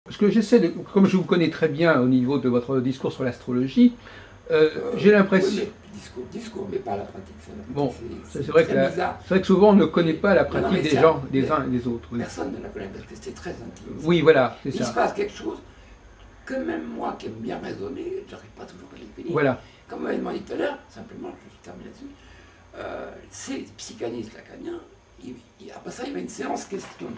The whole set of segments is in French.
parce que j'essaie de, comme je vous connais très bien au niveau de votre discours sur l'astrologie, j'ai Oui, l'impression. mais discours, mais pas la pratique. Ça, la pratique, Bon, c'est c'est vrai que très bizarre. c'est vrai que souvent on ne connaît pas la Non, non, pratique mais des c'est gens, des mais uns et des autres. Oui, personne ne la connaît parce que c'est très intime. oui, voilà, c'est Il se ça. passe quelque chose que même moi qui aime bien raisonner, j'arrive pas toujours à les finir. Voilà. Comme vous m'avez demandé tout à l'heure, simplement, je termine là-dessus, ces psychanalystes lacaniens, après ça, il y avait une séance question.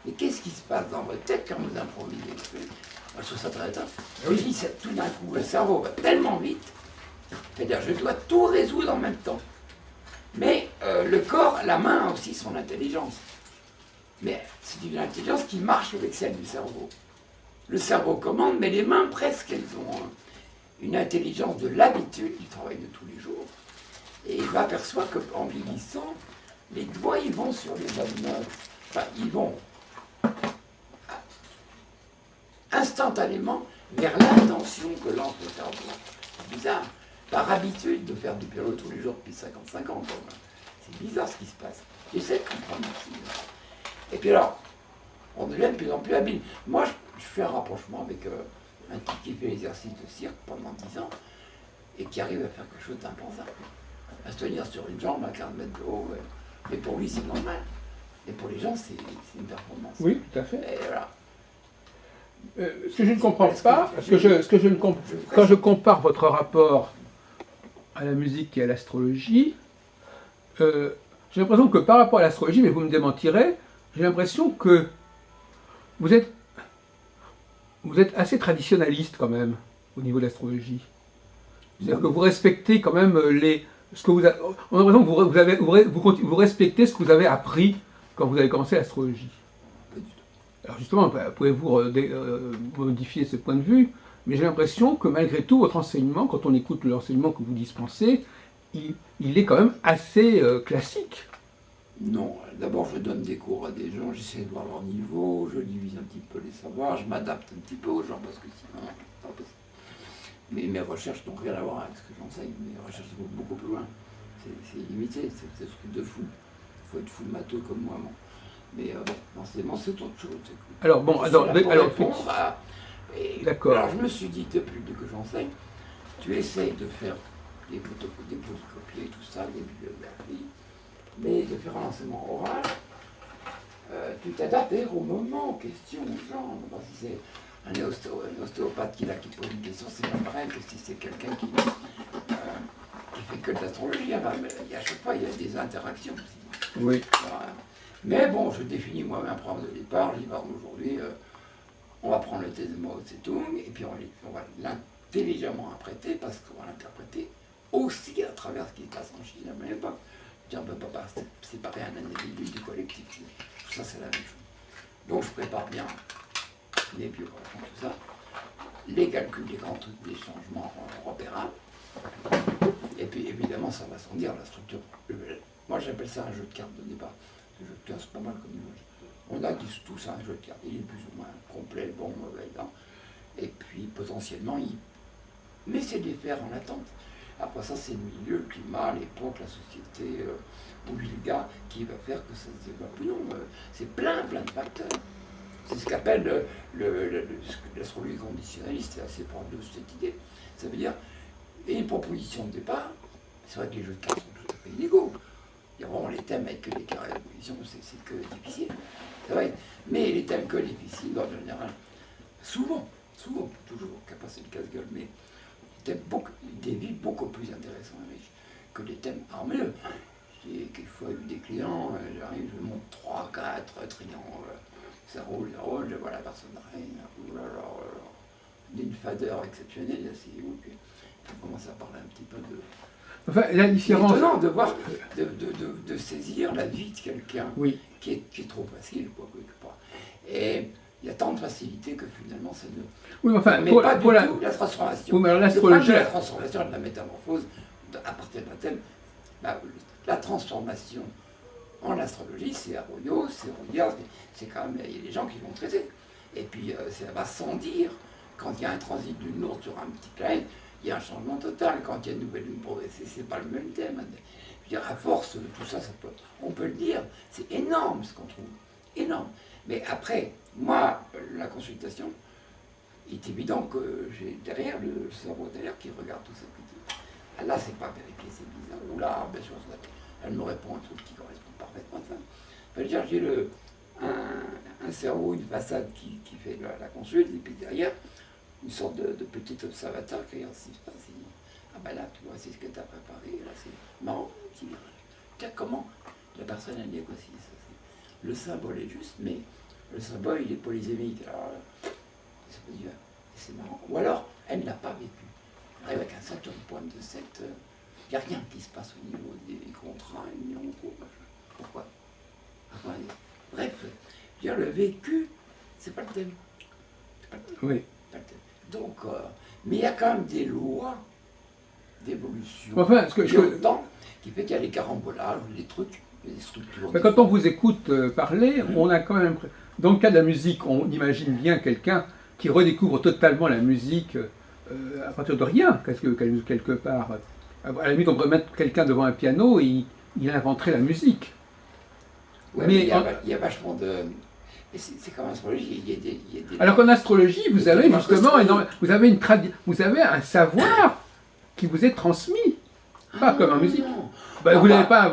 Et qu'est-ce qui se passe dans votre tête quand vous improvisez? Moi, je trouve ça très intéressant. Je dis, tout d'un coup, le cerveau va tellement vite, c'est-à-dire je dois tout résoudre en même temps. Mais le corps, la main a aussi son intelligence. Mais c'est une intelligence qui marche avec celle du cerveau. Le cerveau commande, mais les mains, presque, elles ont une intelligence de l'habitude du travail de tous les jours. Et il m'aperçoit qu'en vieillissant, les doigts, ils vont sur les bonnes notes. Enfin, ils vont instantanément vers l'intention que lance le cerveau. C'est bizarre. Par habitude de faire du piano tous les jours depuis 55 ans. C'est bizarre ce qui se passe. J'essaie de comprendre aussi. Et puis alors, on devient de plus en plus habile. Moi, je fais un rapprochement avec un type qui fait l'exercice de cirque pendant 10 ans et qui arrive à faire quelque chose d'impensable. À se tenir sur une jambe à 40 mètres de haut. Mais pour lui, c'est normal. Et pour les gens, c'est une performance. Oui, tout à fait. Et voilà. Ce que je ne comprends pas, quand je compare votre rapport à la musique et à l'astrologie, j'ai l'impression que par rapport à l'astrologie, mais vous me démentirez, j'ai l'impression que vous êtes, vous êtes assez traditionnaliste quand même au niveau de l'astrologie. C'est-à-dire que vous respectez quand même ce que vous avez, on a l'impression que vous respectez ce que vous avez appris quand vous avez commencé l'astrologie. Alors justement, pouvez-vous modifier ce point de vue? Mais j'ai l'impression que malgré tout, votre enseignement, quand on écoute l'enseignement que vous dispensez, il est quand même assez classique. Non, d'abord je donne des cours à des gens, j'essaie de voir leur niveau, je divise un petit peu les savoirs, je m'adapte un petit peu aux gens parce que sinon, c'est pas possible. Mais mes recherches n'ont rien à voir avec ce que j'enseigne, mes recherches vont beaucoup plus loin. C'est illimité, c'est un truc de fou. Il faut être fou de matheux comme moi. Bon. Mais bon, l'enseignement c'est autre chose. Alors bon, d'accord. Alors je me suis dit depuis que j'enseigne, tu essayes de faire des photocopies et tout ça, des bibliographies, mais de faire un enseignement oral, tu t'adaptes au moment, aux questions, aux gens. Si c'est un ostéopathe qui pose une question, c'est pas pareil que si c'est quelqu'un qui fait que de l'astrologie. À chaque fois, il y a des interactions aussi. Oui. Voilà. Mais bon, je définis moi-même un programme de départ. Je dis, aujourd'hui, on va prendre le thème de Mao Tse-tung, et puis on va l'intelligemment interpréter, parce qu'on va l'interpréter aussi à travers ce qui se passe en Chine à la même époque. On ne peut pas séparer un individu du collectif. Tout ça, c'est la même chose. Donc, je prépare bien les biographies, tout ça, les calculs, les grands trucs, des changements repérables. Et puis, évidemment, ça va sans dire la structure. Moi, j'appelle ça un jeu de cartes de départ. Le jeu de cartes, c'est pas mal comme image. On a tous un jeu de cartes. Il est plus ou moins complet, bon, mauvais, non. Et puis, potentiellement, mais c'est des faire en attente. Après ça, c'est le milieu, le climat, l'époque, la société, où vit le gars, qui va faire que ça se développe. Non, c'est plein de facteurs. C'est ce qu'appelle l'astrologie conditionnaliste, c'est assez proche de cette idée. Ça veut dire, et une proposition de départ, c'est vrai que les jeux de cartes sont tout à fait illégaux. Il y a vraiment les thèmes avec que des carrés de position, c'est que difficile. C'est vrai. Mais les thèmes que difficiles, en général, souvent, toujours, qu'à passer le casse-gueule, mais des vies beaucoup plus intéressantes et riches que les thèmes harmonieux. J'ai quelquefois eu des clients, j'arrive, je monte 3, 4 triangles, ça roule, je vois la personne rien, d'une fadeur exceptionnelle, puis on commence à parler un petit peu de... Enfin, la différence... C'est étonnant de voir, de saisir la vie de quelqu'un qui est trop facile, quoi, quelque part. Et il y a tant de facilité que finalement ça ne... Oui, enfin, mais pas du tout la transformation. Oui, mais alors, le problème de la transformation, de la métamorphose, à partir d'un thème, la transformation en astrologie, c'est Arroyo, c'est Rouillard, c'est quand même, il y a des gens qui vont traiter. Et puis, ça va sans dire, quand il y a un transit d'une lourde sur un petit planète, il y a un changement total. Quand il y a une nouvelle lune progressée, c'est pas le même thème. Je veux dire, à force de tout ça, on peut le dire, c'est énorme ce qu'on trouve, énorme. Mais après, moi, la consultation, il est évident que j'ai derrière le cerveau derrière qui regarde tout ça. Qui dit, ah, là, c'est pas vérifié, c'est bizarre. Ou là, bien sûr, elle me répond un truc qui correspond parfaitement à ça. Enfin, je veux dire, j'ai un cerveau, une façade qui fait la consulte, et puis derrière, une sorte de petit observateur qui regarde ce qui se passe. Il dit, ah ben là, tu vois, c'est ce que tu as préparé, là, c'est marrant, petit virage. Tiens, comment la personne a négocié ça? Le symbole est juste, mais le symbole, il est polysémique. Alors, c'est marrant. Ou alors, elle n'a pas vécu. Elle arrive avec un certain point de cette... Il n'y a rien qui se passe au niveau des contrats, ni en gros. Pourquoi? Enfin, bref, je veux dire, le vécu, c'est pas le thème. Pas le thème. Oui. Pas le thème. Donc, mais il y a quand même des lois d'évolution. Enfin, qui fait qu'il y a les carambolages, les trucs, des structures. Quand on vous écoute parler, on a quand même... Dans le cas de la musique, on imagine bien quelqu'un qui redécouvre totalement la musique à partir de rien, quelque part. À la limite, on pourrait mettre quelqu'un devant un piano et il inventerait la musique. Ouais, mais il y a vachement de... C'est comme l'astrologie, il y a des... Alors qu'en astrologie, vous avez justement vous avez un savoir qui vous est transmis, pas comme en musique. Ben, vous n'avez pas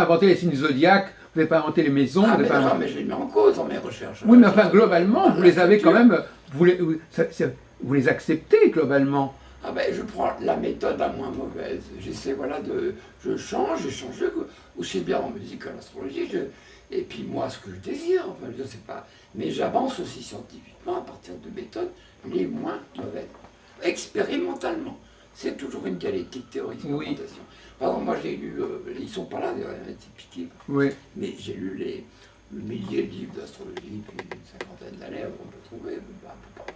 inventé les signes zodiaques, vous n'avez pas inventé les maisons. Mais je les mets en cause dans mes recherches. Oui, mais enfin, globalement, vous les avez quand même, vous les acceptez globalement. Ah ben, je prends la méthode la moins mauvaise. J'essaie, voilà, je change, aussi bien en musique qu'en astrologie. Et puis moi, ce que je désire, enfin, je sais pas. Mais j'avance aussi scientifiquement à partir de méthodes les moins mauvaises. Expérimentalement. C'est toujours une dialectique théorie-expérimentation. Oui. Par exemple, moi j'ai lu, ils sont pas là, c'est piqué. Oui. Mais j'ai lu le millier de livres d'astrologie, puis une cinquantaine d'années, on peut trouver un peu partout.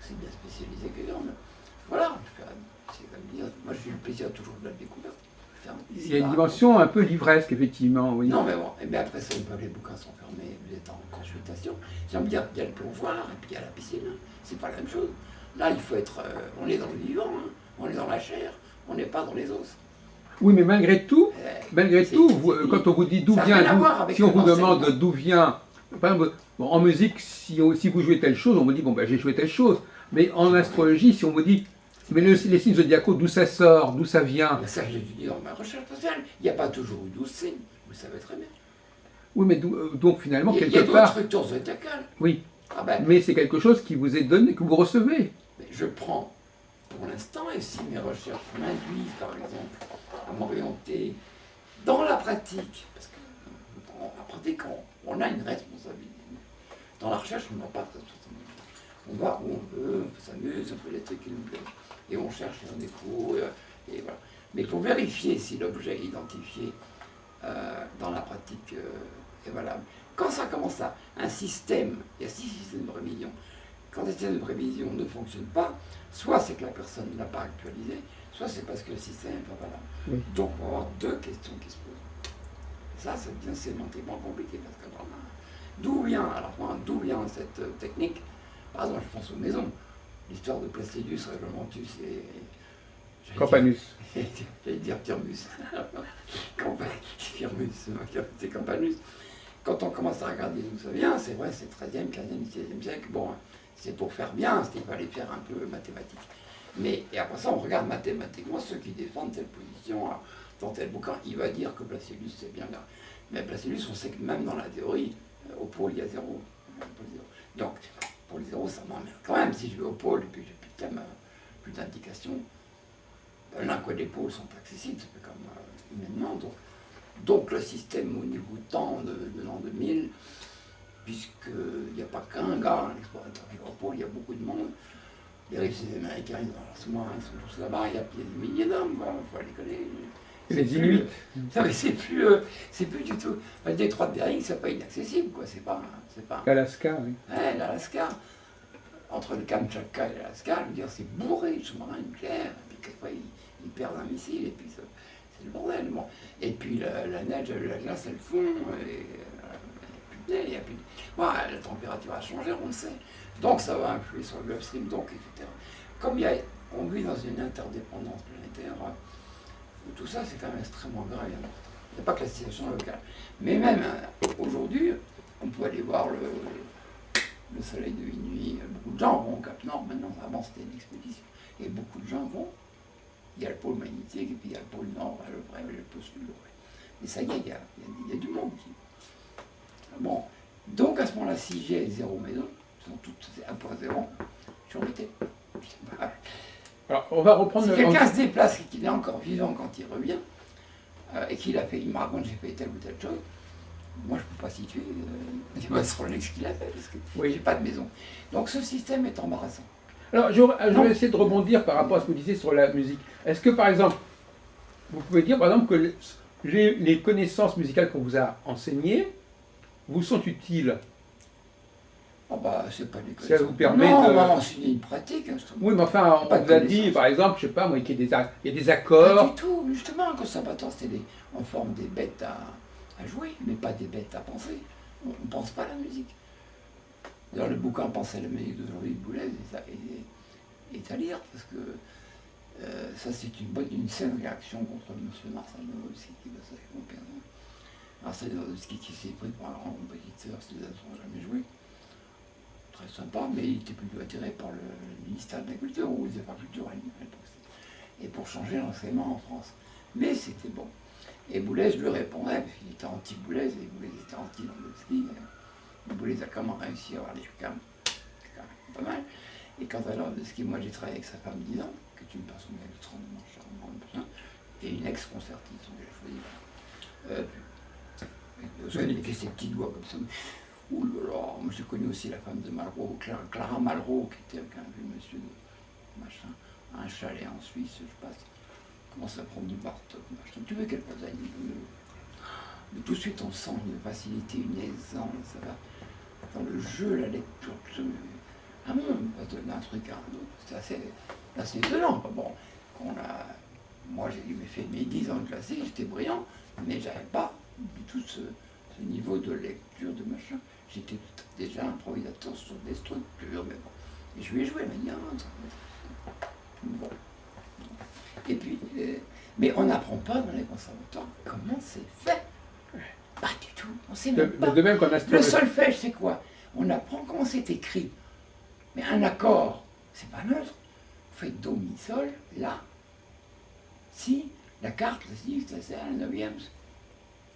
C'est bien spécialisé que mais voilà, c'est comme dire, moi j'ai eu le plaisir toujours de la découverte. Il y a une dimension un peu livresque, effectivement, oui. Non, mais bon, et après ça, les bouquins sont fermés, vous êtes en consultation. J'ai envie de dire, il y a le plongeoir, et puis il y a la piscine, c'est pas la même chose. Là, il faut être, on est dans le vivant, hein. On est dans la chair, on n'est pas dans les os. Oui, mais malgré tout, quand on vous dit d'où vient, si on vous demande d'où vient, par exemple, bon, en musique, si vous jouez telle chose, on vous dit, bon, ben, j'ai joué telle chose. Mais en astrologie, si on vous dit, mais les signes zodiacaux, d'où ça sort, d'où ça vient? Mais ça, je l'ai dit dans ma recherche spatiale. Il n'y a pas toujours eu 12 signes, vous le savez très bien. Oui, mais donc finalement, quelque part... Il y a d'autres structures zodiacales. Oui, mais c'est quelque chose qui vous est donné, que vous recevez. Mais je prends, pour l'instant, et si mes recherches m'induisent, par exemple, à m'orienter dans la pratique, parce que dans la pratique, on a une responsabilité. Dans la recherche, on n'a pas de responsabilité. On va où on veut, on s'amuse, on fait les trucs qui nous plaisent. Et on cherche, et on découvre, et voilà. Mais pour vérifier si l'objet identifié dans la pratique est valable. Quand ça commence à un système, il y a 6 systèmes de prévision. Quand le système de prévision ne fonctionne pas, soit c'est que la personne ne l'a pas actualisé, soit c'est parce que le système n'est pas valable. Oui. Donc on va avoir 2 questions qui se posent. Ça devient sémantiquement compliqué parce que d'où vient cette technique? Par exemple, je pense aux maisons. L'histoire de Placidus, Réglementus et... Campanus. J'allais dire Firmus. Firmus, c'est Campanus. Quand on commence à regarder d'où ça vient, c'est vrai, c'est 13e, 15e, 16e siècle. Bon, c'est pour faire bien, il fallait faire un peu mathématique. Mais, et après ça, on regarde mathématiquement ceux qui défendent telle position dans tel bouquin. Il va dire que Placidus, c'est bien là. Mais Placidus, on sait que même dans la théorie, au pôle, il y a 0. Donc, pour les 0, ça m'emmerde quand même. Si je vais au pôle et puis j'ai plus de thème, plus d'indications, l'un quoi des pôles sont accessibles, c'est comme humainement. Donc le système au niveau temps de l'an 2000, puisqu'il n'y a pas qu'un gars, un explorateur qui va au pôle, il y a beaucoup de monde. Les Russes et les Américains, ils sont tous là-bas, il y a des milliers d'hommes, il faut les connaître. Les Inuits. C'est plus du tout. Le détroit de Bering, c'est pas inaccessible, quoi. C'est pas. L'Alaska, oui. Ouais, l'Alaska. Entre le Kamtchatka et l'Alaska, je veux dire, c'est bourré de sous-marins nucléaires. Et puis quelquefois, ils perdent un missile, et puis c'est le bordel. Bon. Et puis la neige, la glace, elle fond, et il n'y a plus de. Bon, la température a changé, on le sait. Donc ça va influer sur le upstream, donc, etc. Comme on vit dans une interdépendance planétaire, tout ça, c'est quand même extrêmement grave et important. Il n'y a pas que la situation locale. Mais même aujourd'hui, on peut aller voir le soleil de minuit. Beaucoup de gens vont quand studio. Ouais. Et ça y est, il y a du monde qui. Bon, donc à ce moment-là, si j'ai 0 maison, sont toutes 1.0, je suis embêté. Alors, on va reprendre. Si quelqu'un se déplace et qu'il est encore vivant quand il revient, et qu'il me raconte j'ai fait telle ou telle chose, moi je ne peux pas situer ce Rolex qu'il a fait, parce que oui. j'ai pas de maison. Donc ce système est embarrassant. Alors, je vais essayer de rebondir par rapport à ce que vous disiez sur la musique. Est-ce que, par exemple, vous pouvez dire, par exemple, que les connaissances musicales qu'on vous a enseignées vous sont utiles? Ah bah, c'est pas des connaissances. Ça vous permet non, de... Non, c'est une pratique. Oui, mais enfin, on vous a dit, par exemple, je sais pas, moi, qu'il y a des accords... Pas du tout, justement, un conservatoire, on forme des bêtes à jouer, mais pas des bêtes à penser. On ne pense pas à la musique. D'ailleurs, le bouquin Penser à la musique de Jean-Louis Boulez est à lire, parce que ça, c'est une saine réaction contre M. Marcel Nowotski, qui va s'accompagner. Marcel Nowotski qui s'est pris pour un grand compositeur, c'est des instruments jamais joué. Très sympa, mais il était plutôt attiré par le ministère de la Culture, ou les affaires culturelles à l'époque. Et pour changer l'enseignement en France. Mais c'était bon. Et Boulez lui répondait, parce qu'il était anti-Boulez, et Boulez était anti-Nowotski. Boulez a quand même réussi à avoir les quand même pas mal. Et quant à Nowotski, moi j'ai travaillé avec sa femme 10 ans, qui est une personne extrêmement charmante, et une ex-concertiste, donc j'ai choisi. Avec ses petits doigts comme ça. Ouh là là, moi j'ai connu aussi la femme de Malraux, Clara Malraux, qui était avec un vieux monsieur de machin, un chalet en Suisse, je passe. Commence à prendre du Bartok, machin. Tu veux quelques années, mais tout de suite on sent une facilité, une aisance, ça va. Dans le jeu, la lecture, un monde va donner un truc à un autre. C'est assez étonnant. Bon, moi j'ai fait mes 10 ans de classique, j'étais brillant, mais j'avais pas du tout ce niveau de lecture, de machin. J'étais déjà improvisateur sur des structures, mais bon. Et je lui ai joué la manière. Bon. Et puis, mais on n'apprend pas dans les conservatoires comment c'est fait. Pas du tout. On sait même pas. De même le solfège, c'est quoi? On apprend comment c'est écrit. Mais un accord, c'est pas neutre. Vous faites do, mi, sol, la, si, la carte, la si, ça c'est un neuvième.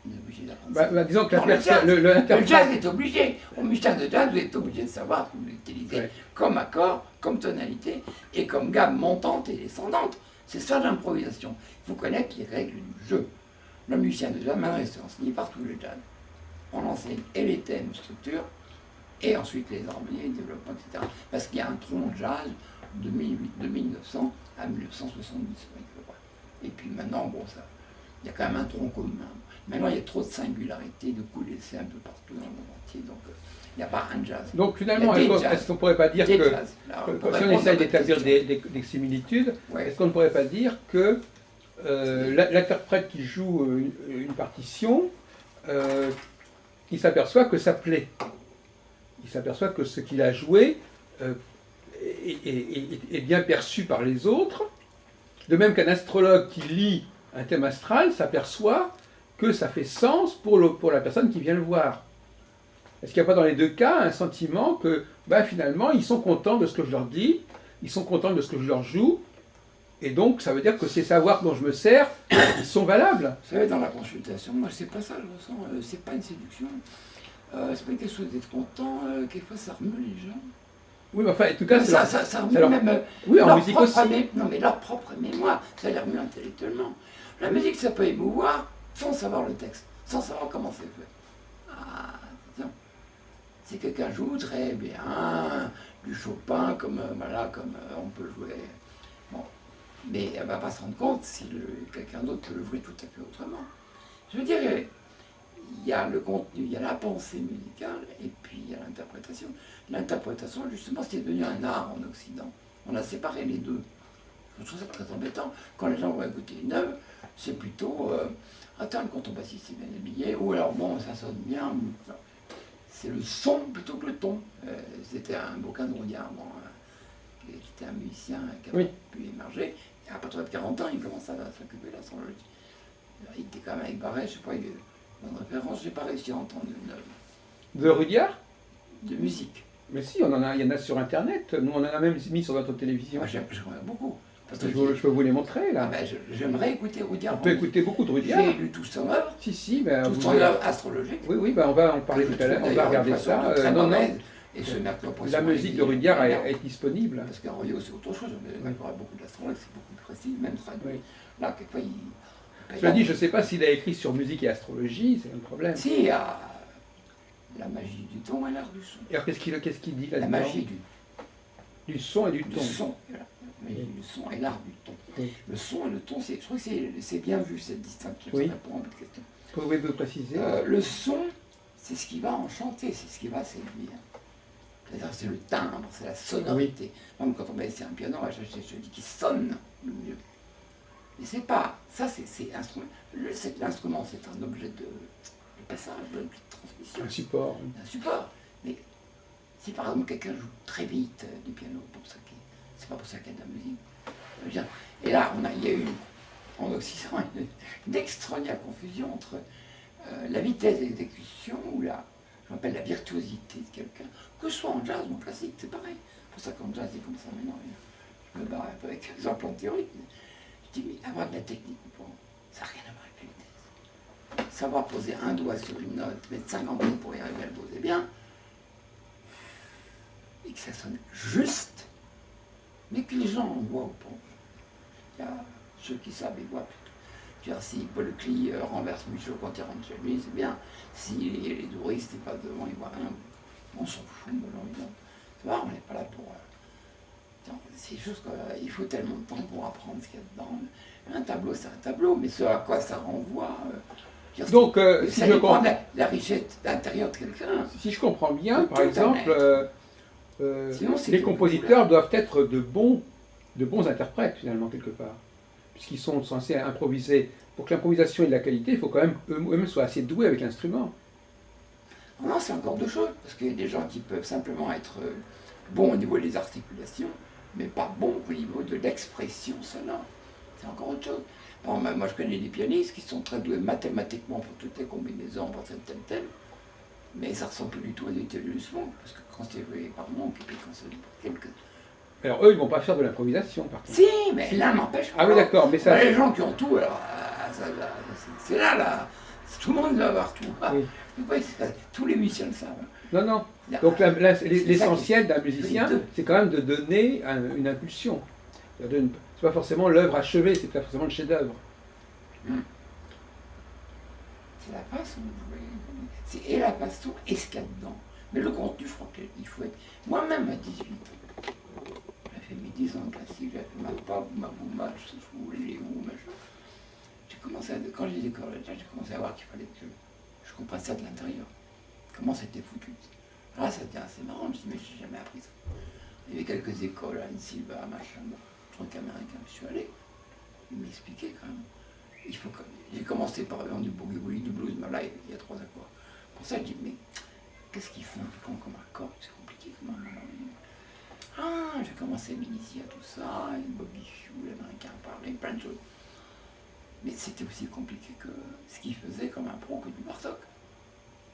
On est obligé d'apprendre. Disons que le jazz est obligé. Au musicien de jazz, vous êtes obligé de savoir ce que vous utilisez comme accord, comme tonalité et comme gamme montante et descendante. C'est ça l'improvisation. Il faut connaître les règles du jeu. Le musicien de jazz, maintenant, on enseigne partout le jazz. On enseigne et les thèmes, structures, et ensuite les harmonies, le développement, etc. Parce qu'il y a un tronc jazz de 1900 à 1970. Et puis maintenant, bon, il y a quand même un tronc commun. Maintenant, il y a trop de singularités, de coups d'essai un peu partout dans le monde entier, donc il n'y a pas un jazz. Donc finalement, est-ce qu'on ne pourrait pas dire que, si on essaye d'établir des similitudes, est-ce qu'on ne pourrait pas dire que l'interprète qui joue une partition, il s'aperçoit que ça plaît. Il s'aperçoit que ce qu'il a joué est bien perçu par les autres, de même qu'un astrologue qui lit un thème astral s'aperçoit que ça fait sens pour la personne qui vient le voir. Est-ce qu'il n'y a pas dans les deux cas un sentiment que finalement ils sont contents de ce que je leur dis, ils sont contents de ce que je leur joue, et donc ça veut dire que ces savoirs dont je me sers, ils sont valables? Vous savez, dans la consultation, moi c'est pas ça, je ressens, c'est pas une séduction, c'est pas quelque chose d'être content, quelquefois ça remue les gens. Oui, mais enfin, en tout cas, ça remue même oui, en musique aussi. Non, mais leur propre mémoire, ça les remue intellectuellement. La musique, ça peut émouvoir sans savoir le texte, sans savoir comment c'est fait. Ah, attention. Si quelqu'un joue très bien, du Chopin, comme on peut jouer. Bon. Mais elle ne va pas se rendre compte si quelqu'un d'autre peut le jouer tout à fait autrement. Je veux dire, il y a le contenu, il y a la pensée musicale, et puis il y a l'interprétation. L'interprétation, justement, c'est devenu un art en Occident. On a séparé les deux. Je trouve ça très embêtant. Quand les gens vont écouter une œuvre, c'est plutôt attends, le contrebassiste est bien habillé, ou alors bon, ça sonne bien. C'est le son plutôt que le ton. C'était un bouquin de Rouillard, qui était un musicien qui a pu émerger. Et à partir de 40 ans, il commence à s'occuper de la sonologie. Il était quand même avec Barret, je sais pas, bonne référence, j'ai pas réussi à entendre une œuvre. De Rudyard? De musique. Mais si, il y en a sur Internet. Nous, on en a même mis sur notre télévision. Moi, j'aimerais beaucoup. Parce que Je peux vous les montrer, là. J'aimerais écouter Rudyard. On peut écouter beaucoup de Rudyard. J'ai lu toute son œuvre. Si, ben, toute son œuvre astrologique. Oui, ben, on va en parler tout à l'heure, on va regarder ça. Non. Et ce la musique de Rudyard est disponible. Parce qu'un Rudyard, c'est autre chose. On est d'accord avec beaucoup d'astrologues, c'est beaucoup plus précis, même traduit. Oui. Là, quelquefois, il... Cela dit, je ne sais pas s'il a écrit sur musique et astrologie, c'est un problème. Si, il y a la magie du ton et l'art du son. Alors, qu'est-ce qu'il dit là-dedans? La magie du son et du ton. Du son, voilà. La magie du son et l'art du ton. Oui. Le son et le ton, je trouve que c'est bien vu, cette distinction. Oui. Ça répond à votre question. Pouvez-vous préciser? Le son, c'est ce qui va enchanter, c'est ce qui va séduire. C'est le timbre, c'est la sonorité. Oui. Même quand on va essayer un piano, je dis qu'il sonne le mieux. Mais c'est pas... Ça, c'est instrument. L'instrument, c'est un objet de passage, de transmission. Un support. Un support. Mais si par exemple quelqu'un joue très vite du piano, c'est pas pour ça qu'il y a de la musique. Et là, il y a eu en Occident une extraordinaire confusion entre la vitesse d'exécution ou je m'appelle la virtuosité de quelqu'un, que ce soit en jazz ou en classique, c'est pareil. C'est pour ça qu'en jazz, c'est comme ça maintenant. Je me barre un peu avec les plans théoriques. Je dis, mais avoir de la technique, ça n'a rien à voir avec la vitesse. Savoir poser un doigt sur une note, mettre 50 minutes pour y arriver à le poser bien, et que ça sonne juste, mais que les gens en voient ou pas. Il y a ceux qui savent, ils voient plutôt. Tu vois, si Paul Klee renverse Michaud quand il rentre chez lui, c'est bien. Si les touristes ne passent pas devant, ils voient rien. On s'en fout de l'ambiance. Tu vois, on n'est pas là pour... c'est juste qu'il faut tellement de temps pour apprendre ce qu'il y a dedans. Un tableau, c'est un tableau, mais ce à quoi ça renvoie... Donc, ça dépend de la richesse intérieure de quelqu'un. Si je comprends bien, par exemple, les compositeurs doivent être de bons interprètes, finalement, quelque part. Puisqu'ils sont censés improviser. Pour que l'improvisation ait de la qualité, il faut quand même eux-mêmes soient assez doués avec l'instrument. Non, c'est encore deux choses, parce qu'il y a des gens qui peuvent simplement être bons au niveau des articulations, mais pas bons au niveau de l'expression sonore. C'est encore autre chose. Bon, moi, je connais des pianistes qui sont très doués mathématiquement pour toutes les combinaisons, pour tel, mais ça ne ressemble plus du tout à des téléleçons, parce que quand c'est joué par manque, et puis quand c'est quelques... Alors eux, ils ne vont pas faire de l'improvisation, par contre. Si, mais l'un n'empêche pas. Ah oui, d'accord, mais ça... Les gens qui ont tout, alors, c'est là, tout le monde va avoir tout. Oui. Tous les musiciens le savent. Non. Donc l'essentiel d'un musicien, c'est quand même de donner une impulsion. C'est pas forcément l'œuvre achevée, c'est pas forcément le chef-d'œuvre. C'est la façon de jouer. C'est et la façon et ce qu'il y a dedans. Mais le contenu, je crois qu'il faut être... Moi-même, à 18 ans, j'ai fait mes 10 ans de classique, j'ai fait ma pop, ma bouma, je sais pas, vous voulez les vous, machin. J'ai commencé quand j'ai découvert le jazz, j'ai commencé à voir qu'il fallait que je comprenne ça de l'intérieur. Comment c'était foutu. Alors là, ça devient assez marrant, je me suis dit, mais j'ai jamais appris ça. Il y avait quelques écoles, à Silva, machin, truc américain, je suis allé. Il m'expliquait quand même. J'ai commencé par exemple du boogie-woogie, du blues, mais là, il y a 3 accords. Pour ça, je dis, mais qu'est-ce qu'ils font comme accord? C'est compliqué quand même. Ah, j'ai commencé à m'initier à tout ça, et Bobby Hugh, l'américain parlait, plein de choses. Mais c'était aussi compliqué que ce qu'il faisait comme un pro que du Bartok.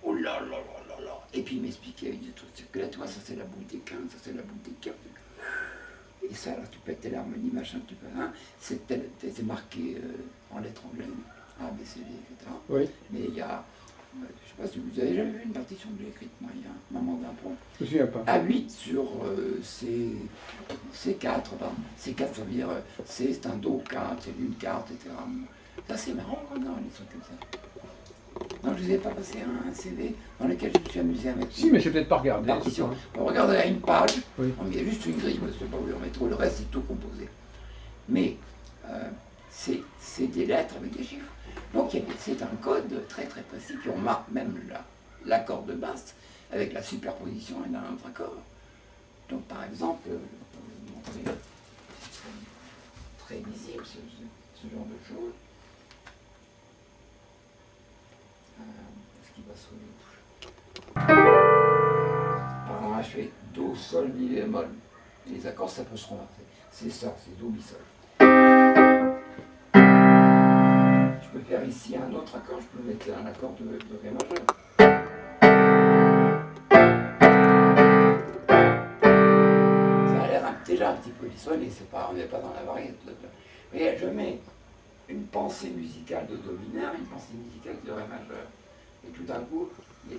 Oh là là là là là. Et puis il m'expliquait, il disait, que là, tu vois, ça c'est la boucle des 15, ça c'est la boucle des 15. Et ça, là, tu peux être telle harmonie, machin, tu peux... Hein, c'est marqué en lettres anglaises, A, B, C, D, etc. Oui. Mais il y a... je ne sais pas si vous avez jamais vu une partition que j'ai écrite, moi, il y a un moment d'impro. Je ne me souviens pas. A8 sur C4, pardon. C4, ça veut dire C, c'est un Do, 4, c'est une carte, etc. Ça, c'est marrant, quand même, les trucs comme ça. Non, je ne vous ai pas passé un CD dans lequel je me suis amusé à mettre... Si, mais je n'ai peut-être pas regardé. On regarde à une page, oui. On met juste une grille, parce que je ne sais pas où en mettre, le reste c'est tout composé. Mais c'est des lettres avec des chiffres. Donc c'est un code très très précis, puis on marque même l'accord de basse avec la superposition d'un autre accord. Donc par exemple, je vais vous montrer, c'est très visible ce genre de choses. Est-ce qu'il va sonner les touches? Par exemple, je fais Do, Sol, Mi, bémol. Les accords, ça peut se renverser. C'est ça, c'est Do, Mi, Sol. Je peux faire ici un autre accord, je peux mettre un accord de Ré majeur. Ça a l'air un déjà un petit peu dissonné, on n'est pas dans la variété. Mais je mets une pensée musicale de do mineur, une pensée musicale de ré majeur. Et tout d'un coup,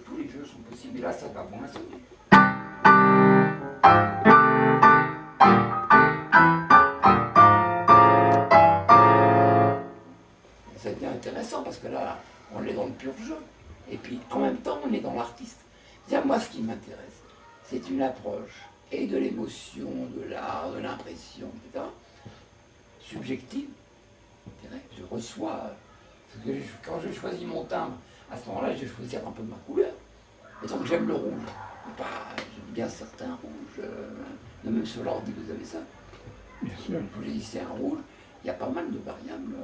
tous les jeux sont possibles. Et là, ça va moins sonner. Ça devient intéressant parce que là, on est dans le pur jeu. Et puis, en même temps, on est dans l'artiste. Moi, ce qui m'intéresse, c'est une approche et de l'émotion, de l'art, de l'impression, etc. Subjective. Je reçois. Parce que quand je choisis mon timbre, à ce moment-là, je vais choisir un peu ma couleur. Et donc, j'aime le rouge. J'aime bien certains rouges. Même sur l'ordi, vous avez ça. Bien sûr. Vous choisissez un rouge, il y a pas mal de variables.